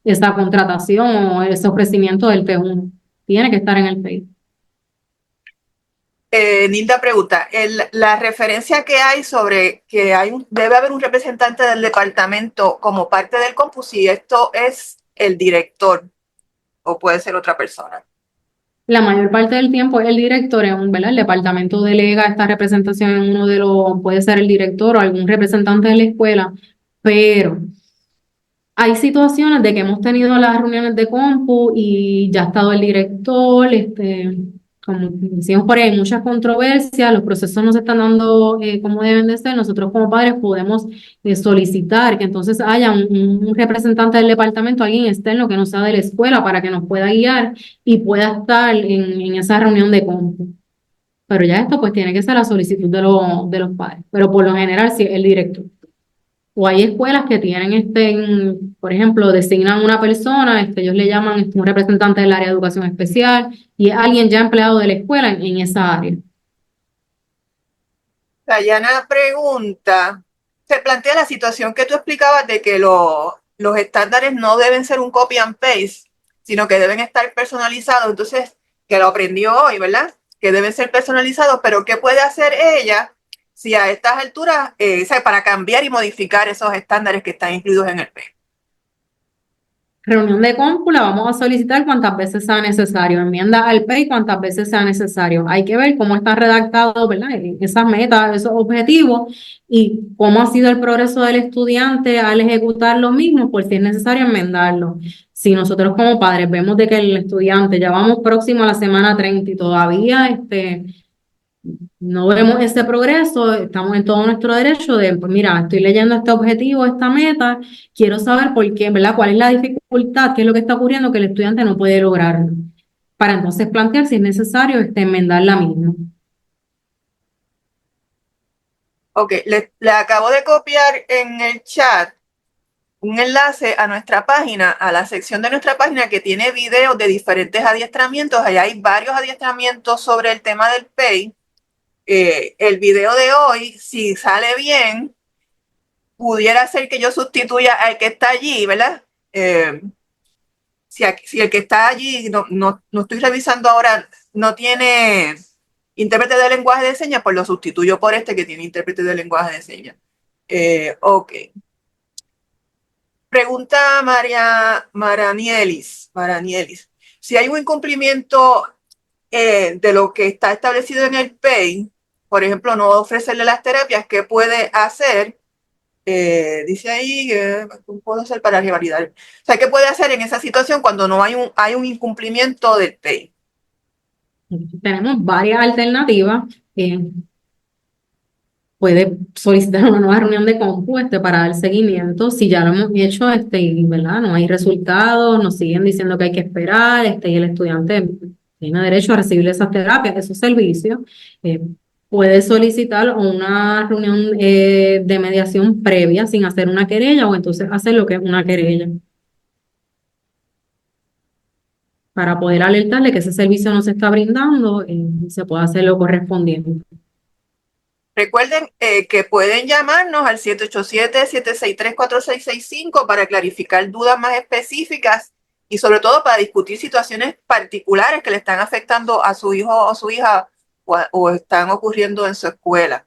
esa contratación o ese ofrecimiento del T1. Tiene que estar en el PEI. Nilda pregunta, la referencia que hay sobre que debe haber un representante del departamento como parte del compu, si esto es el director o puede ser otra persona. La mayor parte del tiempo el director, ¿verdad? El departamento delega esta representación en uno de puede ser el director o algún representante de la escuela, pero hay situaciones de que hemos tenido las reuniones de compu y ya ha estado el director, como decimos por ahí, hay muchas controversias, los procesos no se están dando como deben de ser. Nosotros como padres podemos solicitar que entonces haya un representante del departamento, alguien externo que no sea de la escuela para que nos pueda guiar y pueda estar en esa reunión de compu. Pero ya esto pues tiene que ser la solicitud de los padres, pero por lo general sí, el director. O hay escuelas que tienen, por ejemplo, designan una persona, ellos le llaman un representante del área de educación especial y es alguien ya empleado de la escuela en esa área. Dayana pregunta, se plantea la situación que tú explicabas de que los estándares no deben ser un copy and paste, sino que deben estar personalizados. Entonces, que lo aprendió hoy, ¿verdad? Que deben ser personalizados, pero ¿qué puede hacer ella si a estas alturas, para cambiar y modificar esos estándares que están incluidos en el PEI? Reunión de cómpula, vamos a solicitar cuantas veces sea necesario, enmienda al PEI cuantas veces sea necesario. Hay que ver cómo están redactados, ¿verdad? Esas metas, esos objetivos y cómo ha sido el progreso del estudiante al ejecutar lo mismo, por si es necesario enmendarlo. Si nosotros como padres vemos de que el estudiante ya vamos próximo a la semana 30 y todavía no vemos ese progreso, estamos en todo nuestro derecho de, pues mira, estoy leyendo este objetivo, esta meta, quiero saber por qué, ¿verdad? ¿Cuál es la dificultad? ¿Qué es lo que está ocurriendo que el estudiante no puede lograrlo? Para entonces plantear si es necesario enmendar la misma. Ok, le acabo de copiar en el chat un enlace a nuestra página, a la sección de nuestra página que tiene videos de diferentes adiestramientos. Allá hay varios adiestramientos sobre el tema del PEI. el video de hoy, si sale bien, pudiera ser que yo sustituya al que está allí, ¿verdad? Si el que está allí, no estoy revisando ahora, no tiene intérprete de lenguaje de señas, pues lo sustituyo por este que tiene intérprete de lenguaje de señas. Ok. Pregunta Maranielis. Si hay un incumplimiento de lo que está establecido en el PEI, por ejemplo, no ofrecerle las terapias, ¿qué puede hacer? Dice ahí, ¿qué puedo hacer para revalidar? O sea, ¿qué puede hacer en esa situación cuando no hay un incumplimiento del PEI? Tenemos varias alternativas. Puede solicitar una nueva reunión de compu para dar seguimiento. Si ya lo hemos hecho, y, ¿verdad? No hay resultados, nos siguen diciendo que hay que esperar, y el estudiante tiene derecho a recibir esas terapias, esos servicios. Puede solicitar una reunión de mediación previa sin hacer una querella o entonces hacer lo que es una querella para poder alertarle que ese servicio no se está brindando y se puede hacer lo correspondiente. Recuerden que pueden llamarnos al 787-763-4665 para clarificar dudas más específicas y sobre todo para discutir situaciones particulares que le están afectando a su hijo o su hija o están ocurriendo en su escuela.